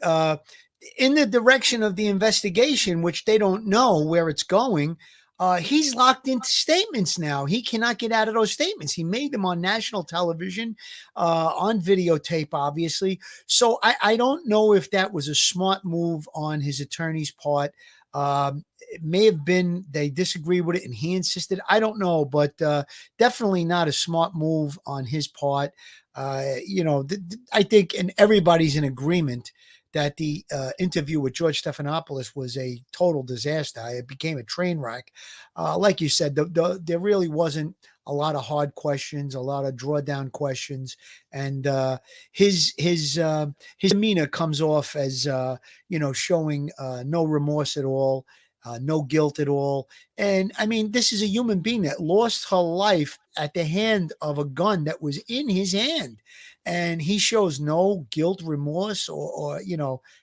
Speaker 3: In the direction of the investigation, which they don't know where it's going, he's locked into statements now. He cannot get out of those statements. He made them on national television, on videotape, obviously. So I don't know if that was a smart move on his attorney's part. It may have been they disagree with it and he insisted. I don't know, but definitely not a smart move on his part. I think, and everybody's in agreement that the interview with George Stephonopoulos was a total disaster. It became a train wreck. Like you said, there really wasn't a lot of hard questions, a lot of drawdown questions, and his demeanor comes off as showing no remorse at all, no guilt at all. And I mean, this is a human being that lost her life at the hand of a gun that was in his hand. And he shows no guilt, remorse, or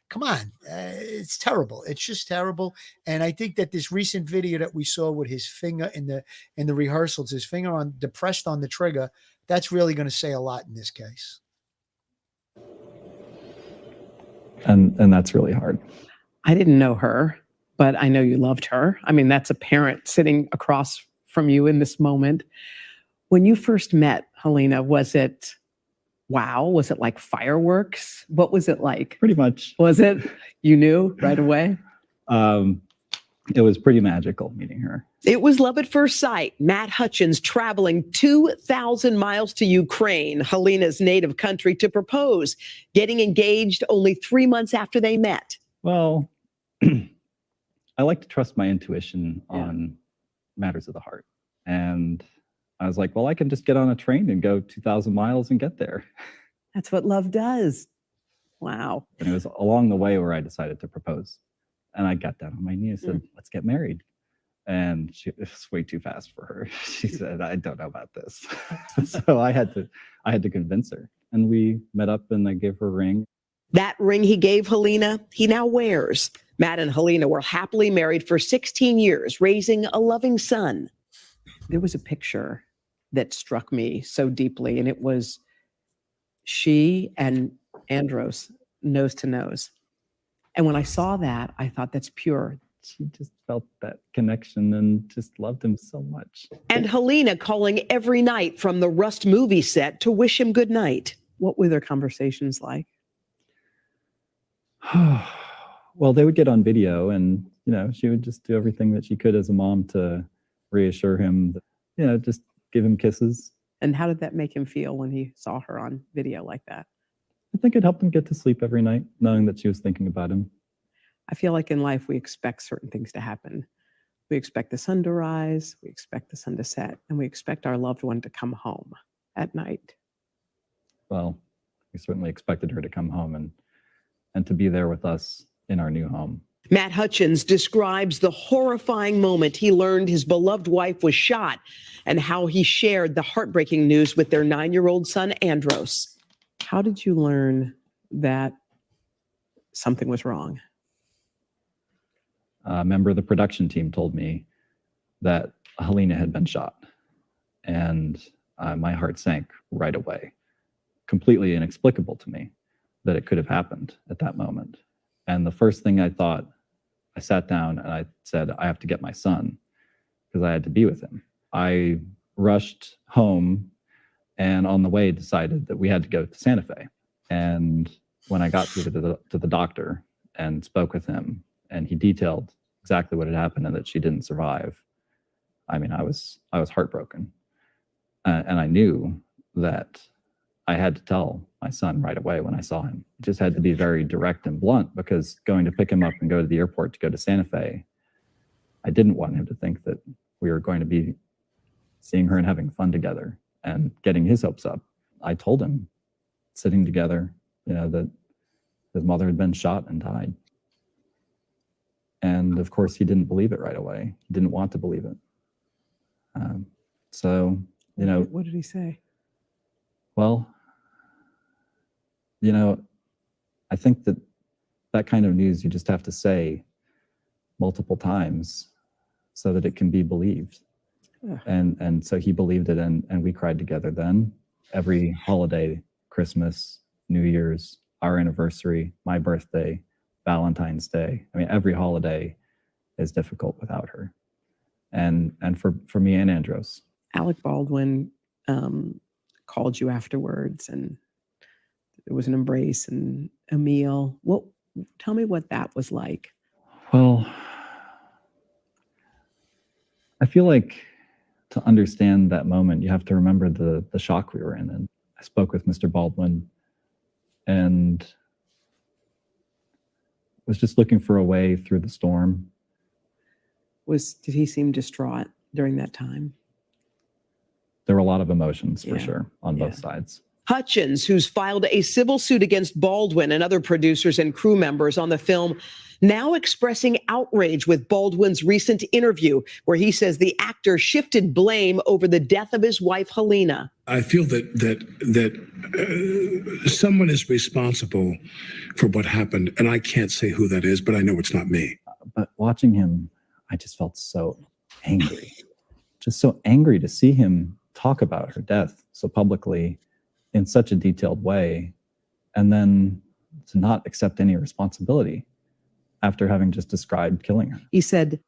Speaker 3: come on. It's terrible. It's just terrible. And I think that this recent video that we saw with his finger in the rehearsals, his finger depressed on the trigger, that's really going to say a lot in this case.
Speaker 14: And that's really hard.
Speaker 15: I didn't know her, but I know you loved her. I mean, that's apparent sitting across from you in this moment. When you first met Halyna, was it wow? Was it like fireworks? What was it like?
Speaker 14: Pretty much.
Speaker 15: Was it? You knew right away?
Speaker 14: It was pretty magical meeting her.
Speaker 15: It was love at first sight. Matt Hutchins traveling 2,000 miles to Ukraine, Halyna's native country, to propose, getting engaged only 3 months after they met.
Speaker 14: Well, I like to trust my intuition on matters of the heart. And I was like, well, I can just get on a train and go 2,000 miles and get there.
Speaker 15: That's what love does. Wow.
Speaker 14: And it was along the way where I decided to propose. And I got down on my knee and said, let's get married. And it was way too fast for her. She said, I don't know about this. So I had to convince her. And we met up and I gave her a ring.
Speaker 15: That ring he gave Halyna, he now wears. Matt and Halyna were happily married for 16 years, raising a loving son. There was a picture that struck me so deeply, and it was she and Andros nose to nose. And when I saw that, I thought, that's pure.
Speaker 14: She just felt that connection and just loved him so much.
Speaker 15: And Halyna calling every night from the Rust movie set to wish him good night. What were their conversations like?
Speaker 14: Well, they would get on video and, she would just do everything that she could as a mom to reassure him, just give him kisses.
Speaker 15: And how did that make him feel when he saw her on video like that?
Speaker 14: I think it helped him get to sleep every night, knowing that she was thinking about him.
Speaker 15: I feel like in life, we expect certain things to happen. We expect the sun to rise, we expect the sun to set, and we expect our loved one to come home at night.
Speaker 14: Well, we certainly expected her to come home and to be there with us in our new home.
Speaker 15: Matt Hutchins describes the horrifying moment he learned his beloved wife was shot and how he shared the heartbreaking news with their 9-year-old son, Andros. How did you learn that something was wrong?
Speaker 14: A member of the production team told me that Halyna had been shot, and my heart sank right away. Completely inexplicable to me that it could have happened at that moment. And the first thing I thought, I sat down and I said, I have to get my son because I had to be with him. I rushed home and on the way decided that we had to go to Santa Fe. And when I got to the doctor and spoke with him and he detailed exactly what had happened and that she didn't survive, I mean, I was heartbroken. And I knew that I had to tell my son right away when I saw him. It just had to be very direct and blunt because going to pick him up and go to the airport to go to Santa Fe, I didn't want him to think that we were going to be seeing her and having fun together and getting his hopes up. I told him, sitting together, that his mother had been shot and died. And of course, he didn't believe it right away. He didn't want to believe it.
Speaker 15: What did he say?
Speaker 14: Well, I think that kind of news you just have to say multiple times so that it can be believed. Yeah. And so he believed it, and we cried together then. Every holiday, Christmas, New Year's, our anniversary, my birthday, Valentine's Day. I mean, every holiday is difficult without her. And for me and Andros.
Speaker 15: Alec Baldwin called you afterwards, and it was an embrace and a meal. Tell me what that was like.
Speaker 14: Well, I feel like to understand that moment, you have to remember the shock we were in. And I spoke with Mr. Baldwin and was just looking for a way through the storm.
Speaker 15: Did he seem distraught during that time?
Speaker 14: There were a lot of emotions for sure on both sides.
Speaker 15: Hutchins, who's filed a civil suit against Baldwin and other producers and crew members on the film, now expressing outrage with Baldwin's recent interview, where he says the actor shifted blame over the death of his wife, Halyna.
Speaker 16: I feel that someone is responsible for what happened, and I can't say who that is, but I know it's not me.
Speaker 14: But watching him, I just felt so angry. Just so angry to see him talk about her death so publicly in such a detailed way, and then to not accept any responsibility after having just described killing her.
Speaker 15: He said,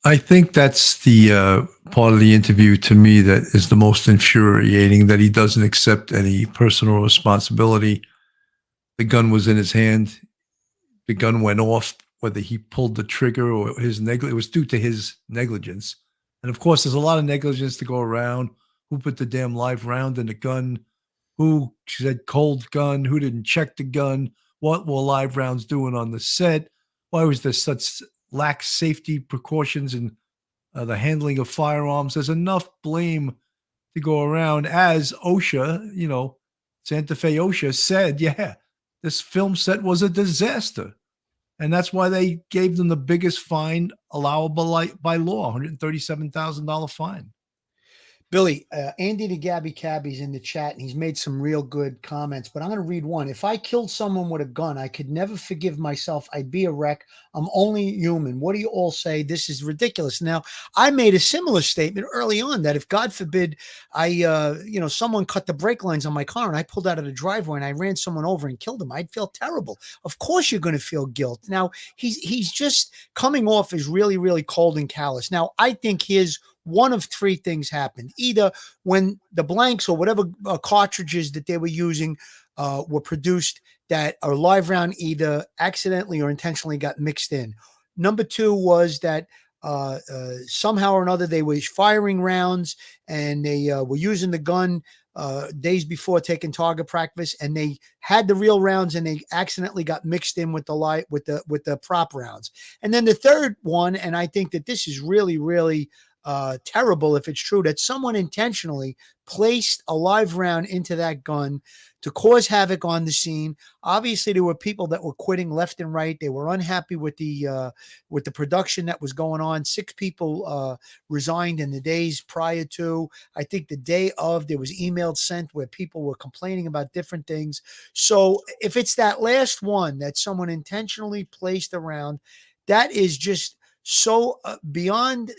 Speaker 4: I think that's the part of the interview to me that is the most infuriating, that he doesn't accept any personal responsibility. The gun was in his hand. The gun went off, whether he pulled the trigger or it was due to his negligence. And of course, there's a lot of negligence to go around. Who put the damn live round in the gun? Who said cold gun? Who didn't check the gun? What were live rounds doing on the set? Why was there such lax safety precautions in the handling of firearms? There's enough blame to go around. As OSHA, Santa Fe OSHA said, yeah, this film set was a disaster. And that's why they gave them the biggest fine allowable by law, $137,000 fine.
Speaker 3: Billy, Andy the Gabby Cabby's in the chat, and he's made some real good comments, but I'm going to read one. If I killed someone with a gun, I could never forgive myself. I'd be a wreck. I'm only human. What do you all say? This is ridiculous. Now, I made a similar statement early on that if, God forbid, someone cut the brake lines on my car and I pulled out of the driveway and I ran someone over and killed him, I'd feel terrible. Of course you're going to feel guilt. Now, he's just coming off as really, really cold and callous. Now, I think one of three things happened. Either when the blanks or whatever cartridges that they were using were produced that are live round, either accidentally or intentionally got mixed in. Number two was that somehow or another they were firing rounds and they were using the gun days before taking target practice, and they had the real rounds and they accidentally got mixed in with the prop rounds. And then the third one, and I think that this is really, really terrible if it's true, that someone intentionally placed a live round into that gun to cause havoc on the scene. Obviously, there were people that were quitting left and right. They were unhappy with the production that was going on. 6 people resigned in the days prior to. I think the day of, there was emails sent where people were complaining about different things. So if it's that last one that someone intentionally placed around, that is just so beyond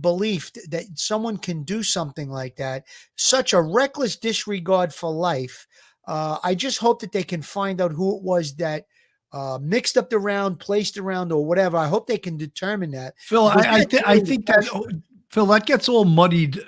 Speaker 3: belief that someone can do something like that. Such a reckless disregard for life. I just hope that they can find out who it was that mixed up the round, placed the round, or whatever. I hope they can determine that.
Speaker 4: Phil, I think that, Phil, that gets all muddied.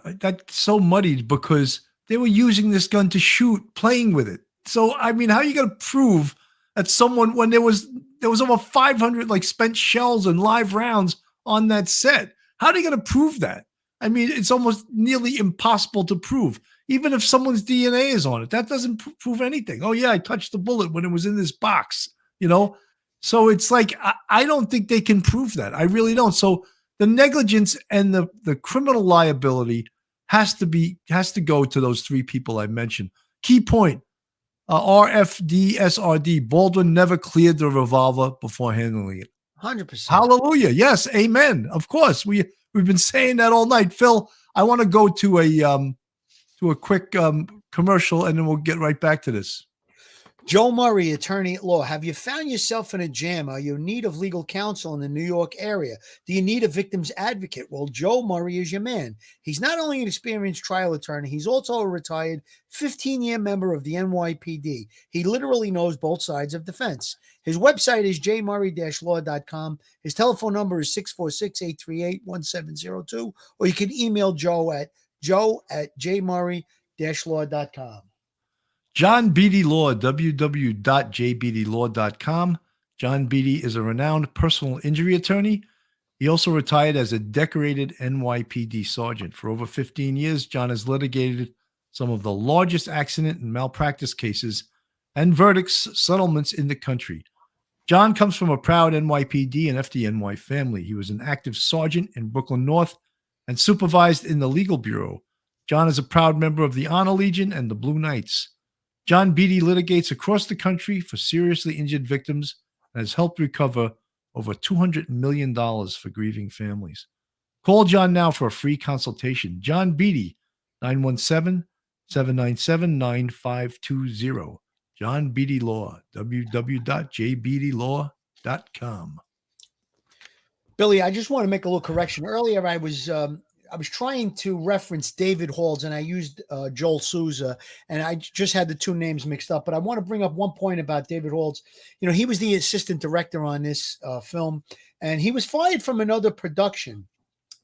Speaker 4: That's so muddied because they were using this gun to shoot, playing with it. So, I mean, how are you going to prove that someone, when there was over 500 spent shells and live rounds on that set? How are you going to prove that? I mean, it's almost nearly impossible to prove. Even if someone's DNA is on it, that doesn't prove anything. Oh yeah, I touched the bullet when it was in this box, So it's like, I don't think they can prove that. I really don't. So the negligence and the criminal liability has to go to those 3 people I mentioned. Key point. RFDSRD, Baldwin never cleared the revolver before handling it.
Speaker 3: 100%.
Speaker 4: Hallelujah. Yes. Amen. Of course. We've been saying that all night. Phil, I want to go to a quick commercial and then we'll get right back to this.
Speaker 3: Joe Murray, attorney at law. Have you found yourself in a jam? Are you in need of legal counsel in the New York area? Do you need a victim's advocate? Well, Joe Murray is your man. He's not only an experienced trial attorney, he's also a retired 15-year member of the NYPD. He literally knows both sides of the fence. His website is jmurray-law.com. His telephone number is 646-838-1702, or you can email Joe at joe@jmurray-law.com.
Speaker 4: John Beatty Law, www.jbeattylaw.com. John Beatty is a renowned personal injury attorney. He also retired as a decorated NYPD sergeant. For over 15 years, John has litigated some of the largest accident and malpractice cases and verdicts settlements in the country. John comes from a proud NYPD and FDNY family. He was an active sergeant in Brooklyn North and supervised in the legal bureau. John is a proud member of the Honor Legion and the Blue Knights. John Beatty litigates across the country for seriously injured victims and has helped recover over $200 million for grieving families. Call John now for a free consultation. John Beatty, 917-797-9520. John Beatty Law, www.jbeattylaw.com.
Speaker 3: Billy, I just want to make a little correction. Earlier, I was trying to reference David Halls, and I used Joel Souza, and I just had the two names mixed up. But I want to bring up one point about David Halls. You know, he was the assistant director on this film, and he was fired from another production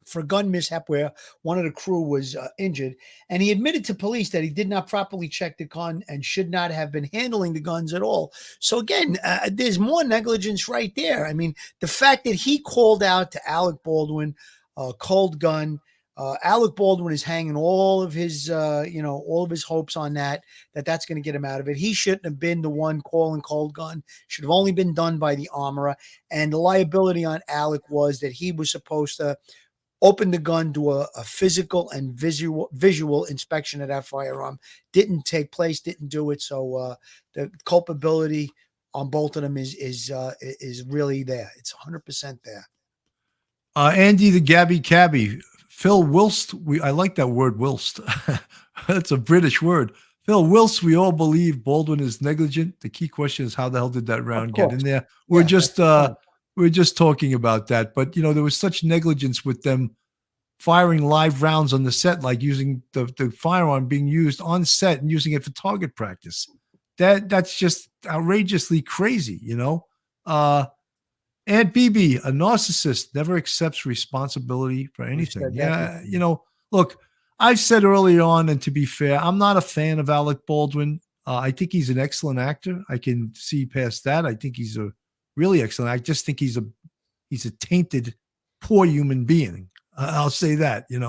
Speaker 3: for a gun mishap where one of the crew was injured. And he admitted to police that he did not properly check the gun and should not have been handling the guns at all. So again, there's more negligence right there. I mean, the fact that he called out to Alec Baldwin, cold gun, Alec Baldwin is hanging all of his, all of his hopes on that's going to get him out of it. He shouldn't have been the one calling cold gun. Should have only been done by the armorer. And the liability on Alec was that he was supposed to open the gun, do a physical and visual inspection of that firearm. Didn't take place, didn't do it. So the culpability on both of them is really there. It's 100% there.
Speaker 4: Andy the Gabby Cabby, Phil Wilst. I like that word, Wilst. That's a British word. Phil Wilst, we all believe Baldwin is negligent. The key question is how the hell did that round get in there? We're just talking about that. But, there was such negligence with them firing live rounds on the set, like using the firearm being used on set and using it for target practice. That's just outrageously crazy, Aunt BB, a narcissist, never accepts responsibility for anything. Yeah, look, I've said early on, and to be fair, I'm not a fan of Alec Baldwin. I think he's an excellent actor. I can see past that. I think he's a really excellent. I just think he's a tainted, poor human being. I'll say that, and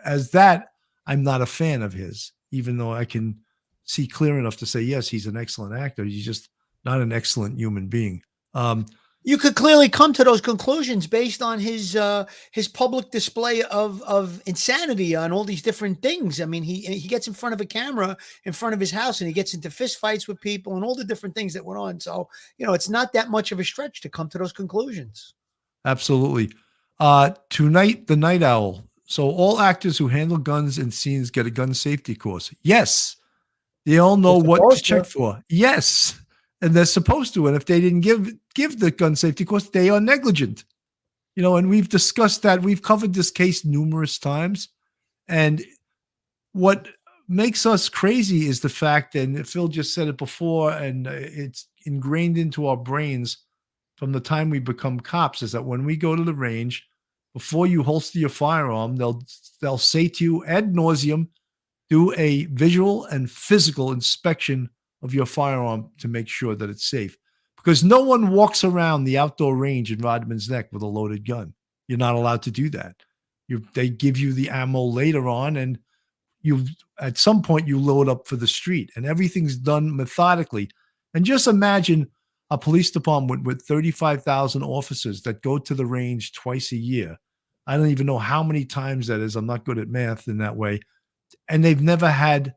Speaker 4: as that, I'm not a fan of his, even though I can see clear enough to say, yes, he's an excellent actor. He's just not an excellent human being.
Speaker 3: You could clearly come to those conclusions based on his public display of insanity on all these different things. I mean, he gets in front of a camera in front of his house and he gets into fist fights with people and all the different things that went on. So, it's not that much of a stretch to come to those conclusions.
Speaker 4: Absolutely. Tonight, the Night Owl. So all actors who handle guns in scenes get a gun safety course. Yes. They all know what to check for. Yes. And they're supposed to. And if they didn't give the gun safety course, they are negligent. And we've discussed that. We've covered this case numerous times. And what makes us crazy is the fact, and Phil just said it before, and it's ingrained into our brains from the time we become cops, is that when we go to the range, before you holster your firearm, they'll say to you ad nauseum, do a visual and physical inspection of your firearm to make sure that it's safe. Because no one walks around the outdoor range in Rodman's Neck with a loaded gun. You're not allowed to do that. They give you the ammo later on, and at some point you load up for the street, and everything's done methodically. And just imagine a police department with 35,000 officers that go to the range twice a year. I don't even know how many times that is. I'm not good at math in that way. And they've never had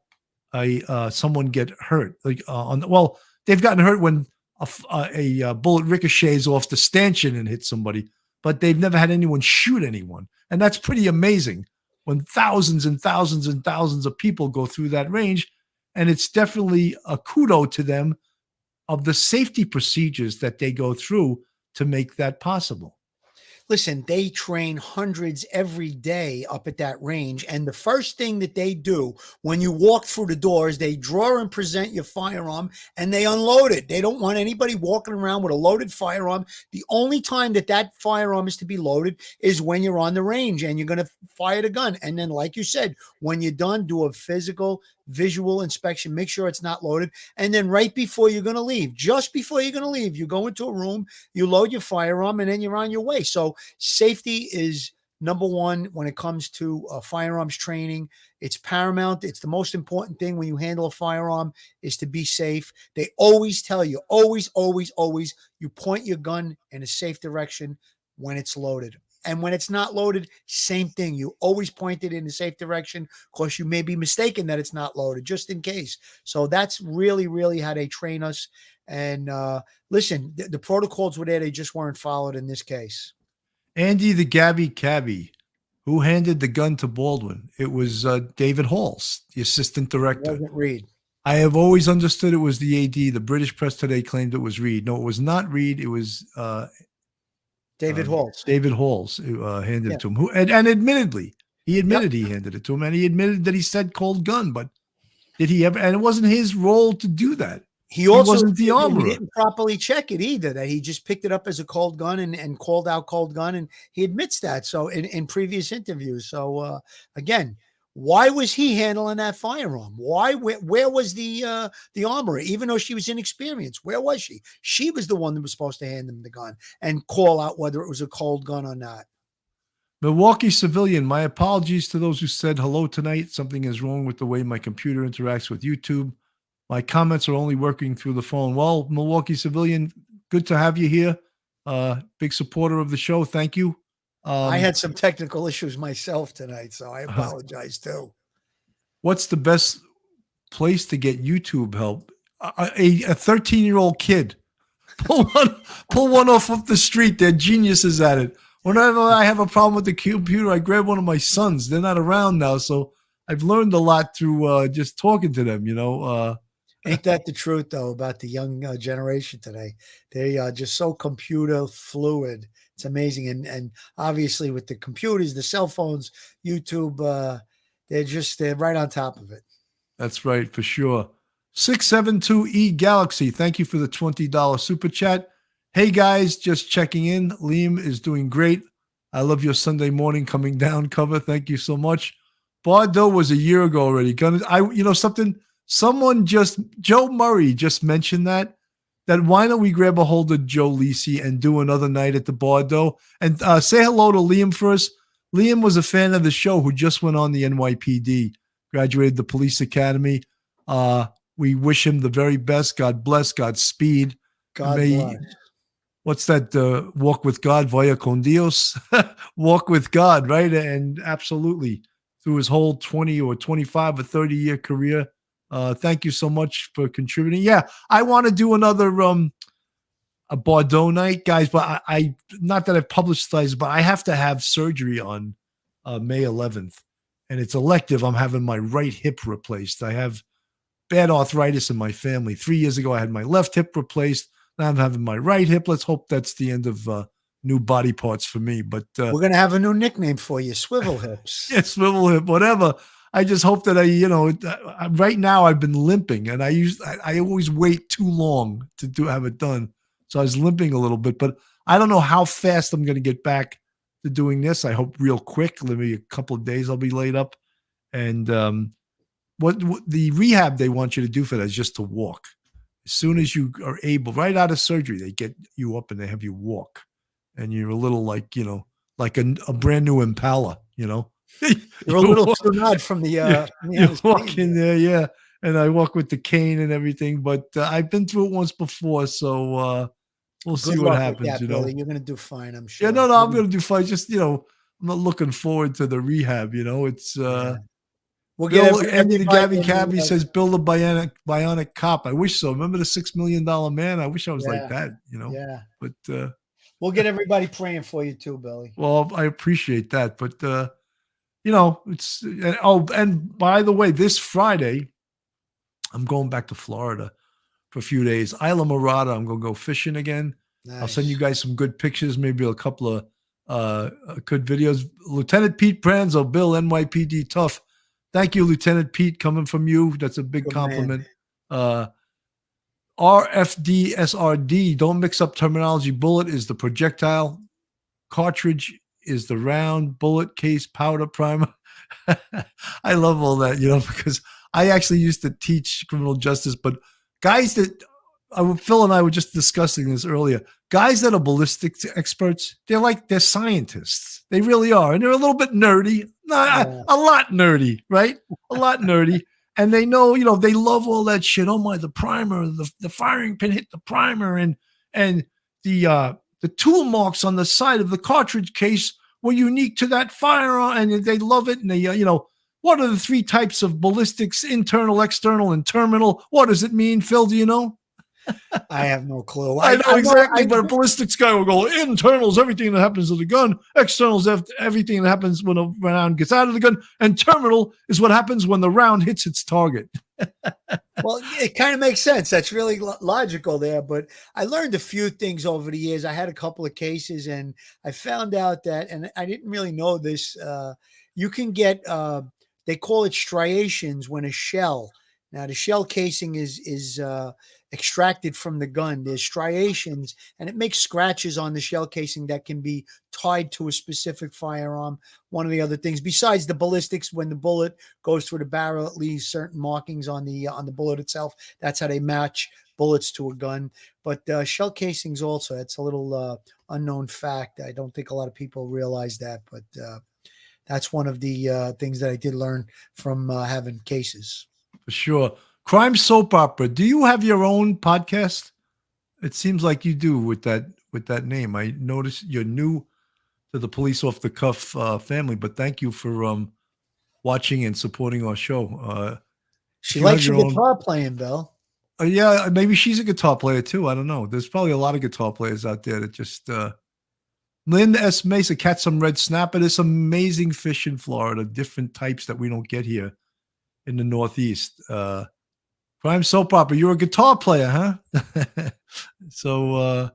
Speaker 4: someone get hurt. They've gotten hurt when a bullet ricochets off the stanchion and hits somebody, but they've never had anyone shoot anyone. And that's pretty amazing when thousands and thousands and thousands of people go through that range. And it's definitely a kudo to them of the safety procedures that they go through to make that possible.
Speaker 3: Listen, they train hundreds every day up at that range. And the first thing that they do when you walk through the doors, they draw and present your firearm and they unload it. They don't want anybody walking around with a loaded firearm. The only time that firearm is to be loaded is when you're on the range and you're going to fire the gun. And then, like you said, when you're done, do a physical, visual inspection, make sure it's not loaded. And then right before you're going to leave, just before you're going to leave, you go into a room, you load your firearm, and then you're on your way. So safety is number one when it comes to firearms training. It's paramount. It's the most important thing when you handle a firearm is to be safe. They always tell you, always, you point your gun in a safe direction when it's loaded. And when it's not loaded, same thing. You always point it in the safe direction because you may be mistaken that it's not loaded, just in case. So that's really, really how they train us. And listen, the protocols were there. They just weren't followed in this case.
Speaker 4: Andy the Gabby Cabby, who handed the gun to Baldwin? It was David Halls, the assistant director.
Speaker 3: It wasn't Reed.
Speaker 4: I have always understood it was the AD. The British press today claimed it was Reed. No, it was not Reed. It was
Speaker 3: David Halls.
Speaker 4: David Halls who handed it to him. Who and admittedly, he admitted he handed it to him, and he admitted that he said cold gun. But did he ever? And it wasn't his role to do that.
Speaker 3: He also
Speaker 4: wasn't the armorer.
Speaker 3: He didn't properly check it either, that he just picked it up as a cold gun and called out cold gun. And he admits that. So in previous interviews. So again, why was he handling that firearm? Why? Where was the armorer? Even though she was inexperienced, where was she? She was the one that was supposed to hand him the gun and call out whether it was a cold gun or not.
Speaker 4: Milwaukee civilian, my apologies to those who said hello tonight. Something is wrong with the way my computer interacts with YouTube. My comments are only working through the phone. Well, Milwaukee civilian, good to have you here. Big supporter of the show. Thank you.
Speaker 3: I had some technical issues myself tonight, so I apologize too.
Speaker 4: What's the best place to get YouTube help? A 13-year-old kid. Pull one off the street. They're geniuses at it. Whenever I have a problem with the computer, I grab one of my sons. They're not around now, so I've learned a lot through just talking to them,
Speaker 3: Ain't that the truth, though, about the young generation today? They are just so computer fluid. It's amazing. And obviously with the computers, the cell phones, YouTube, they're right on top of it.
Speaker 4: That's right, for sure. 672E Galaxy, thank you for the $20 super chat. Hey, guys, just checking in. Liam is doing great. I love your Sunday morning coming down cover. Thank you so much. Bordeaux was a year ago already. Joe Murray just mentioned that why don't we grab a hold of Joe Lisi and do another night at the Bordeaux? And say hello to Liam first. Liam was a fan of the show who just went on the NYPD, graduated the police academy. We wish him the very best. God bless, Godspeed.
Speaker 3: God bless.
Speaker 4: What's that? Walk with God, vaya con Dios. Walk with God, right? And absolutely, through his whole 20 or 25 or 30-year career. Thank you so much for contributing. Yeah, I want to do another a Bordeaux night, guys, but I not that I've publicized, but I have to have surgery on May 11th, and it's elective. I'm having my right hip replaced. I have bad arthritis in my family. 3 years ago, I had my left hip replaced. Now I'm having my right hip. Let's hope that's the end of new body parts for me. But
Speaker 3: we're going to have a new nickname for you, Swivel Hips.
Speaker 4: Yeah, Swivel Hip, whatever. I just hope that right now I've been limping, and I always wait too long to have it done. So I was limping a little bit, but I don't know how fast I'm going to get back to doing this. I hope real quick, maybe a couple of days I'll be laid up. And what the rehab they want you to do for that is just to walk. As soon as you are able, right out of surgery, they get you up and they have you walk. And you're a little like a brand new Impala,
Speaker 3: You're a little too nod from the
Speaker 4: you walk in there, yeah. And I walk with the cane and everything, but I've been through it once before, so we'll see what happens.
Speaker 3: Billy. You're going to do fine, I'm sure.
Speaker 4: Yeah, no, I'm going to do fine. Just I'm not looking forward to the rehab. It's
Speaker 3: we'll get
Speaker 4: Andy the Gabby Cabby says build a bionic cop. I wish so. Remember the $6 million man? I wish I was like that.
Speaker 3: Yeah,
Speaker 4: but
Speaker 3: we'll get everybody praying for you too, Billy.
Speaker 4: Well, I appreciate that, but it's and by the way, this Friday I'm going back to Florida for a few days. Isla Morada, I'm going to go fishing again. Nice. I'll send you guys some good pictures, maybe a couple of good videos. Lieutenant Pete Pranzo, Bill, NYPD tough. Thank you, Lieutenant Pete, coming from you. That's a big compliment. RFDSRD, don't mix up terminology. Bullet is the projectile. Cartridge is the round. Bullet, case, powder, primer. I love all that, because I actually used to teach criminal justice, but guys Phil and I were just discussing this earlier. Guys that are ballistics experts, they're scientists. They really are. And they're a little bit nerdy. A lot nerdy, right? A lot nerdy. And they know, they love all that shit. Oh my, the primer, the firing pin hit the primer, and the tool marks on the side of the cartridge case were unique to that firearm, and they love it. And they, what are the 3 types of ballistics: internal, external, and terminal? What does it mean, Phil? Do you know?
Speaker 3: I have no clue.
Speaker 4: I know exactly, but a ballistics guy will go, internals, everything that happens to the gun. Externals, everything that happens when a round gets out of the gun. And terminal is what happens when the round hits its target.
Speaker 3: Well, it kind of makes sense. That's really logical there. But I learned a few things over the years. I had a couple of cases, and I found out that, and I didn't really know this, you can get, they call it striations when a shell. Now, the shell casing is extracted from the gun. There's striations, and it makes scratches on the shell casing that can be tied to a specific firearm. One of the other things, besides the ballistics, when the bullet goes through the barrel, it leaves certain markings on the bullet itself. That's how they match bullets to a gun. But shell casings also, it's a little unknown fact. I don't think a lot of people realize that, but that's one of the things that I did learn from having cases.
Speaker 4: For sure. Crime soap opera. Do you have your own podcast? It seems like you do with that name. I noticed you're new to the Police Off the Cuff family, but thank you for watching and supporting our show.
Speaker 3: She likes your guitar playing, Bill.
Speaker 4: Yeah, maybe she's a guitar player too. I don't know. There's probably a lot of guitar players out there that just Lynn S. Mesa, catch some red snapper. There's some amazing fish in Florida, different types that we don't get here in the Northeast. Crime soap opera. You're a guitar player, huh? So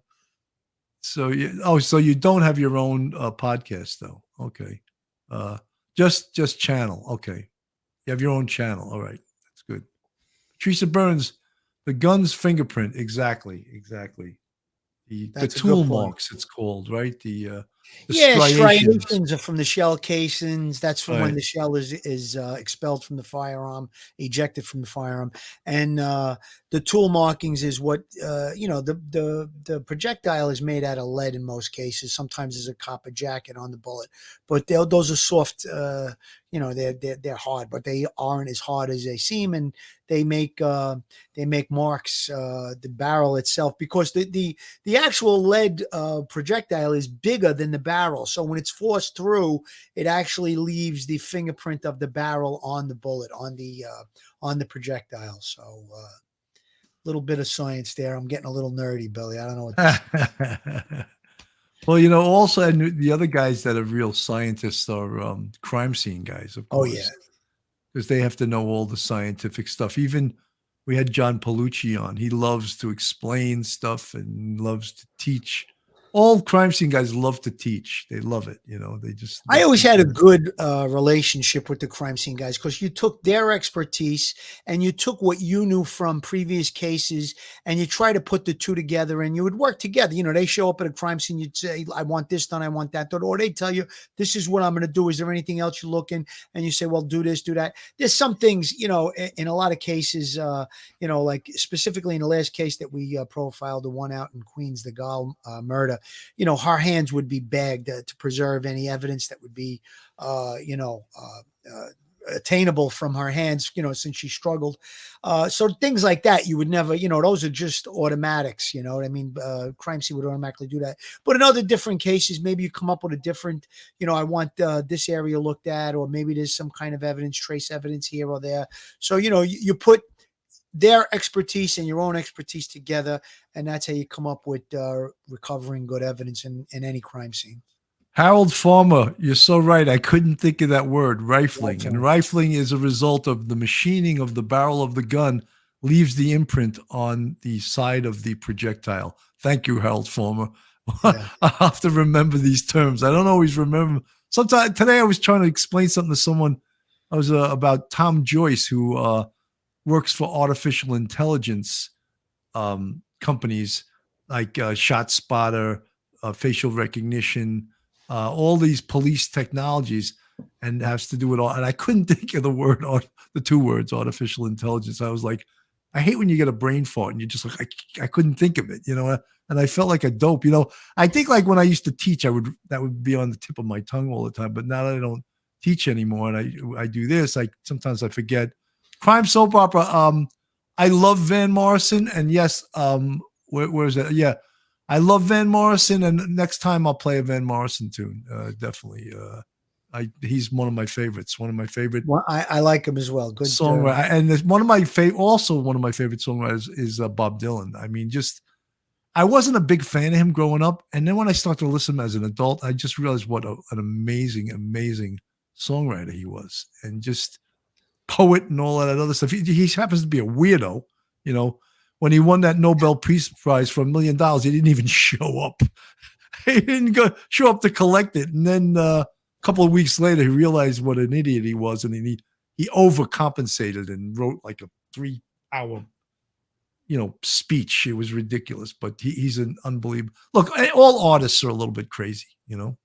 Speaker 4: you don't have your own podcast though. Okay. Just channel. Okay. You have your own channel. All right. That's good. Teresa Burns, the gun's fingerprint. Exactly. The tool marks, it's called, right? The
Speaker 3: striations are from the shell casings. That's from when the shell is expelled from the firearm, ejected from the firearm, and the tool markings is what the projectile is made out of lead in most cases. Sometimes there's a copper jacket on the bullet, but those are soft. They're hard, but they aren't as hard as they seem, and they make marks. The barrel itself, because the actual lead projectile is bigger than the barrel, so when it's forced through, it actually leaves the fingerprint of the barrel on the bullet, on the projectile. So a little bit of science there. I'm getting a little nerdy, Billy. I don't know what this is.
Speaker 4: Well, also, and the other guys that are real scientists are crime scene guys, of course.
Speaker 3: Oh, yeah.
Speaker 4: Because they have to know all the scientific stuff. Even we had John Palucci on. He loves to explain stuff and loves to teach. All crime scene guys love to teach. They love it. They just.
Speaker 3: I always had a good relationship with the crime scene guys, because you took their expertise and you took what you knew from previous cases and you try to put the two together, and you would work together. They show up at a crime scene. You'd say, I want this done. I want that done. Or they tell you, this is what I'm going to do. Is there anything else you're looking? And you say, well, do this, do that. There's some things, in a lot of cases, like specifically in the last case that we profiled, the one out in Queens, the Gall murder, her hands would be bagged to preserve any evidence that would be, attainable from her hands, since she struggled. So things like that, you would never, those are just automatics, what I mean? Crime scene would automatically do that. But in other different cases, maybe you come up with a different, I want this area looked at, or maybe there's some kind of evidence, trace evidence here or there. So, you put their expertise and your own expertise together, and that's how you come up with recovering good evidence in any crime scene.
Speaker 4: Harold Farmer, you're so right. I couldn't think of that word, rifling. And rifling is a result of the machining of the barrel of the gun leaves the imprint on the side of the projectile. Thank you, Harold Farmer. Yeah. I have to remember these terms. I don't always remember. Sometimes today I was trying to explain something to someone. I was about Tom Joyce, who works for artificial intelligence companies like ShotSpotter, facial recognition, all these police technologies, and has to do it all. And I couldn't think of the 2 words, artificial intelligence. I was like, I hate when you get a brain fart and you're just like, I couldn't think of it, and I felt like a dope. I think like when I used to teach, that would be on the tip of my tongue all the time. But now that I don't teach anymore and I do this, sometimes I forget. Crime soap opera. I love Van Morrison, and yes, where is that? Yeah, I love Van Morrison, and next time I'll play a Van Morrison tune. Definitely. He's one of my favorites. One of my favorite.
Speaker 3: Well, I like him as well. Good
Speaker 4: songwriter, and one of my also one of my favorite songwriters is Bob Dylan. I mean, I wasn't a big fan of him growing up, and then when I started to listen as an adult, I just realized what an amazing, amazing songwriter he was, and just poet and all that other stuff. He happens to be a weirdo, you know. When he won that Nobel Peace Prize for $1 million, he didn't even show up. He didn't show up to collect it, and then a couple of weeks later, he realized what an idiot he was, and he overcompensated and wrote like a 3-hour, speech. It was ridiculous, but he's an unbelievable. Look, all artists are a little bit crazy, you know.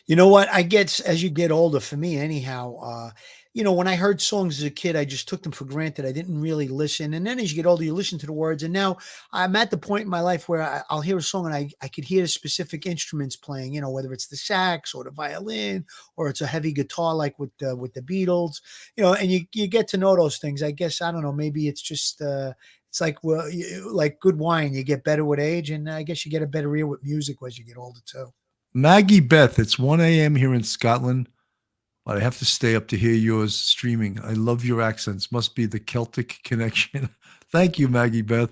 Speaker 3: You know what? I get as you get older, for me anyhow, when I heard songs as a kid, I just took them for granted. I didn't really listen. And then as you get older, you listen to the words. And now I'm at the point in my life where I'll hear a song and I could hear the specific instruments playing, whether it's the sax or the violin or it's a heavy guitar like with the Beatles, and you get to know those things. I guess, I don't know, maybe it's just it's like, well, like good wine, you get better with age. And I guess you get a better ear with music as you get older too.
Speaker 4: Maggie Beth, it's 1 a.m. here in Scotland, but I have to stay up to hear yours streaming. I love your accents. Must be the Celtic connection. Thank you, Maggie Beth.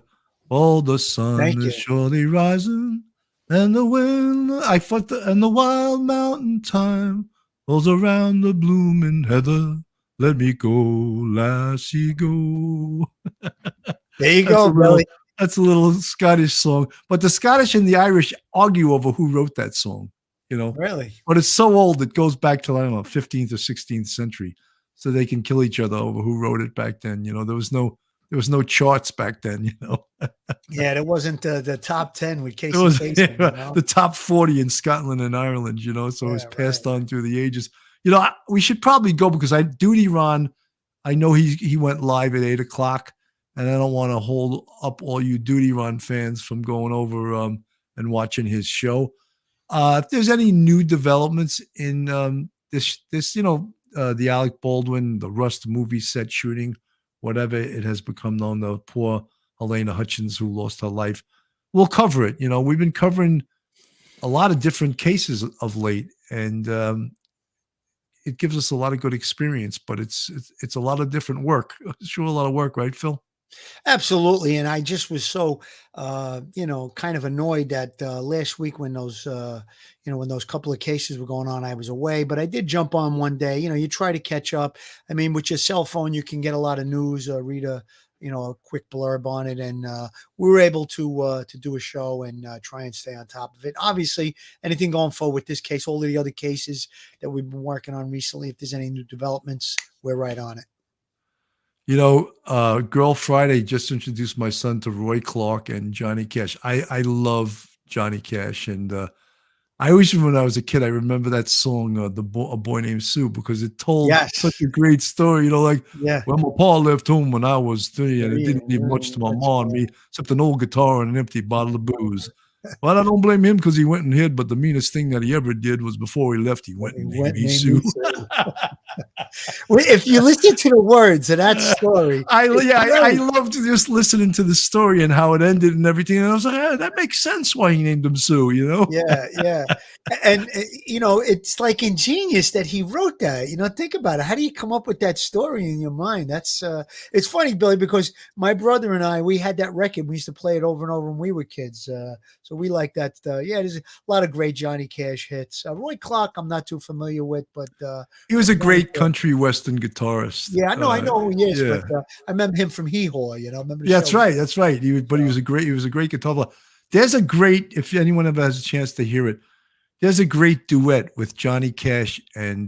Speaker 4: Oh, the sun is surely rising, and the wind, and the wild mountain thyme rolls around the blooming heather. Let me go, lassie, go.
Speaker 3: There you go, Billy.
Speaker 4: That's a little Scottish song, but the Scottish and the Irish argue over who wrote that song,
Speaker 3: Really?
Speaker 4: But it's so old, it goes back to, I don't know, 15th or 16th century. So they can kill each other over who wrote it back then. There was no charts back then,
Speaker 3: Yeah, there wasn't the top 10 with Casey
Speaker 4: It was
Speaker 3: Kasem,
Speaker 4: the top 40 in Scotland and Ireland, so it was passed on through the ages. We should probably go because Duty Ron, I know he went live at 8:00. And I don't want to hold up all you Duty Ron fans from going over and watching his show. If there's any new developments in this, the Alec Baldwin, the Rust movie set shooting, whatever it has become known, the poor Halyna Hutchins who lost her life, we'll cover it. We've been covering a lot of different cases of late, and it gives us a lot of good experience. But it's a lot of different work. Sure, a lot of work, right, Phil?
Speaker 3: Absolutely. And I just was so, kind of annoyed that last week when those, when those couple of cases were going on, I was away, but I did jump on one day. You try to catch up. I mean, with your cell phone, you can get a lot of news, read a quick blurb on it. And we were able to do a show and try and stay on top of it. Obviously, anything going forward with this case, all of the other cases that we've been working on recently, if there's any new developments, we're right on it.
Speaker 4: Girl Friday just introduced my son to Roy Clark and Johnny Cash. I love Johnny Cash, and I always, when I was a kid, I remember that song, A Boy Named Sue, because it told such a great story. Well, my pa left home when I was 3, and it didn't leave much to my mom and me, except an old guitar and an empty bottle of booze. Well, I don't blame him because he went and hid, but the meanest thing that he ever did was before he left, he went and named me Sue.
Speaker 3: If you listen to the words of that story,
Speaker 4: I loved just listening to the story and how it ended and everything. And I was like, that makes sense why he named him Sue,
Speaker 3: Yeah. And, it's like ingenious that he wrote that. Think about it. How do you come up with that story in your mind? That's it's funny, Billy, because my brother and I, we had that record. We used to play it over and over when we were kids. So we like that. There's a lot of great Johnny Cash hits. Roy Clark, I'm not too familiar with, but
Speaker 4: he was a great country western guitarist.
Speaker 3: Yeah, I know who he is, but I remember him from Hee Haw. Remember?
Speaker 4: That's right. He was a great guitar player. There's a great, if anyone ever has a chance to hear it, there's a great duet with Johnny Cash and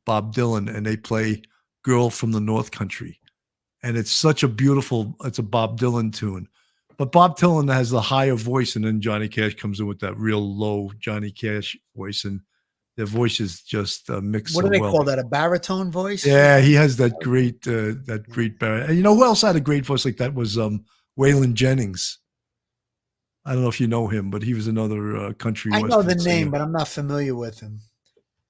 Speaker 4: Bob Dylan, and they play "Girl from the North Country," and it's a Bob Dylan tune. But Bob Dylan has the higher voice, and then Johnny Cash comes in with that real low Johnny Cash voice, and their voices just mix so well.
Speaker 3: What do they call that? A baritone voice?
Speaker 4: Yeah, he has that great baritone. And who else had a great voice like that was Waylon Jennings. I don't know if you know him, but he was another country.
Speaker 3: I know the name, but I'm not familiar with him.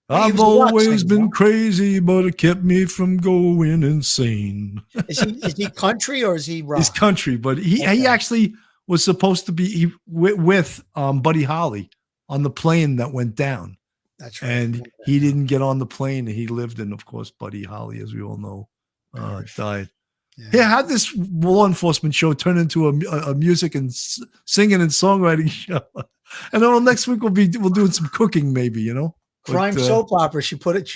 Speaker 4: I've always been crazy, but it kept me from going insane.
Speaker 3: Is he country or is he rock?
Speaker 4: He's country, but he actually was supposed to be with Buddy Holly on the plane that went down.
Speaker 3: That's right.
Speaker 4: And he didn't get on the plane. And he lived, and of course, Buddy Holly, as we all know, died. Yeah, had this law enforcement show turn into a music and singing and songwriting show. And then next week we'll doing some cooking, maybe, you know.
Speaker 3: Crime soap opera. She put it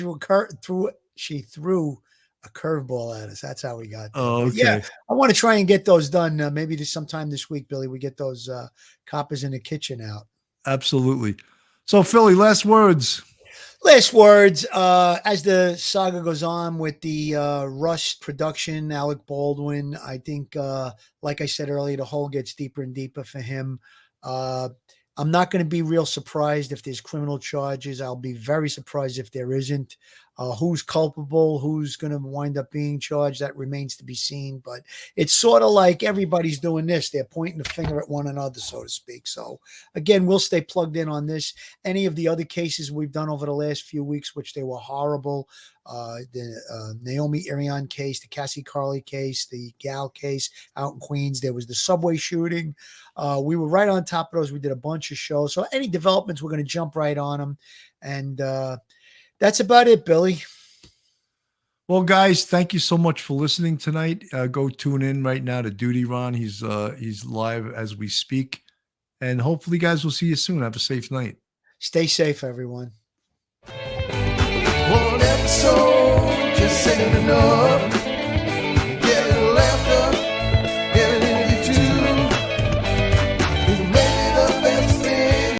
Speaker 3: she threw a curveball at us. That's how we got there.
Speaker 4: Oh, okay.
Speaker 3: Yeah, I want to try and get those done. Maybe sometime this week, Billy. We get those coppers in the kitchen out.
Speaker 4: Absolutely. So, Philly, last words.
Speaker 3: Last words. As the saga goes on with the Rust production, Alec Baldwin, I think, like I said earlier, the hole gets deeper and deeper for him. I'm not going to be real surprised if there's criminal charges. I'll be very surprised if there isn't. Who's culpable, who's going to wind up being charged, that remains to be seen. But it's sort of like everybody's doing this. They're pointing the finger at one another, so to speak. So, again, we'll stay plugged in on this. Any of the other cases we've done over the last few weeks, which they were horrible, the Naomi Irion case, the Cassie Carley case, the Gal case out in Queens. There was the subway shooting. We were right on top of those. We did a bunch of shows. So any developments, we're going to jump right on them. And that's about it, Billy.
Speaker 4: Well, guys, thank you so much for listening tonight. Go tune in right now to Duty Ron. He's live as we speak. And hopefully, guys, we'll see you soon. Have a safe night.
Speaker 3: Stay safe, everyone.
Speaker 17: One episode just ain't enough.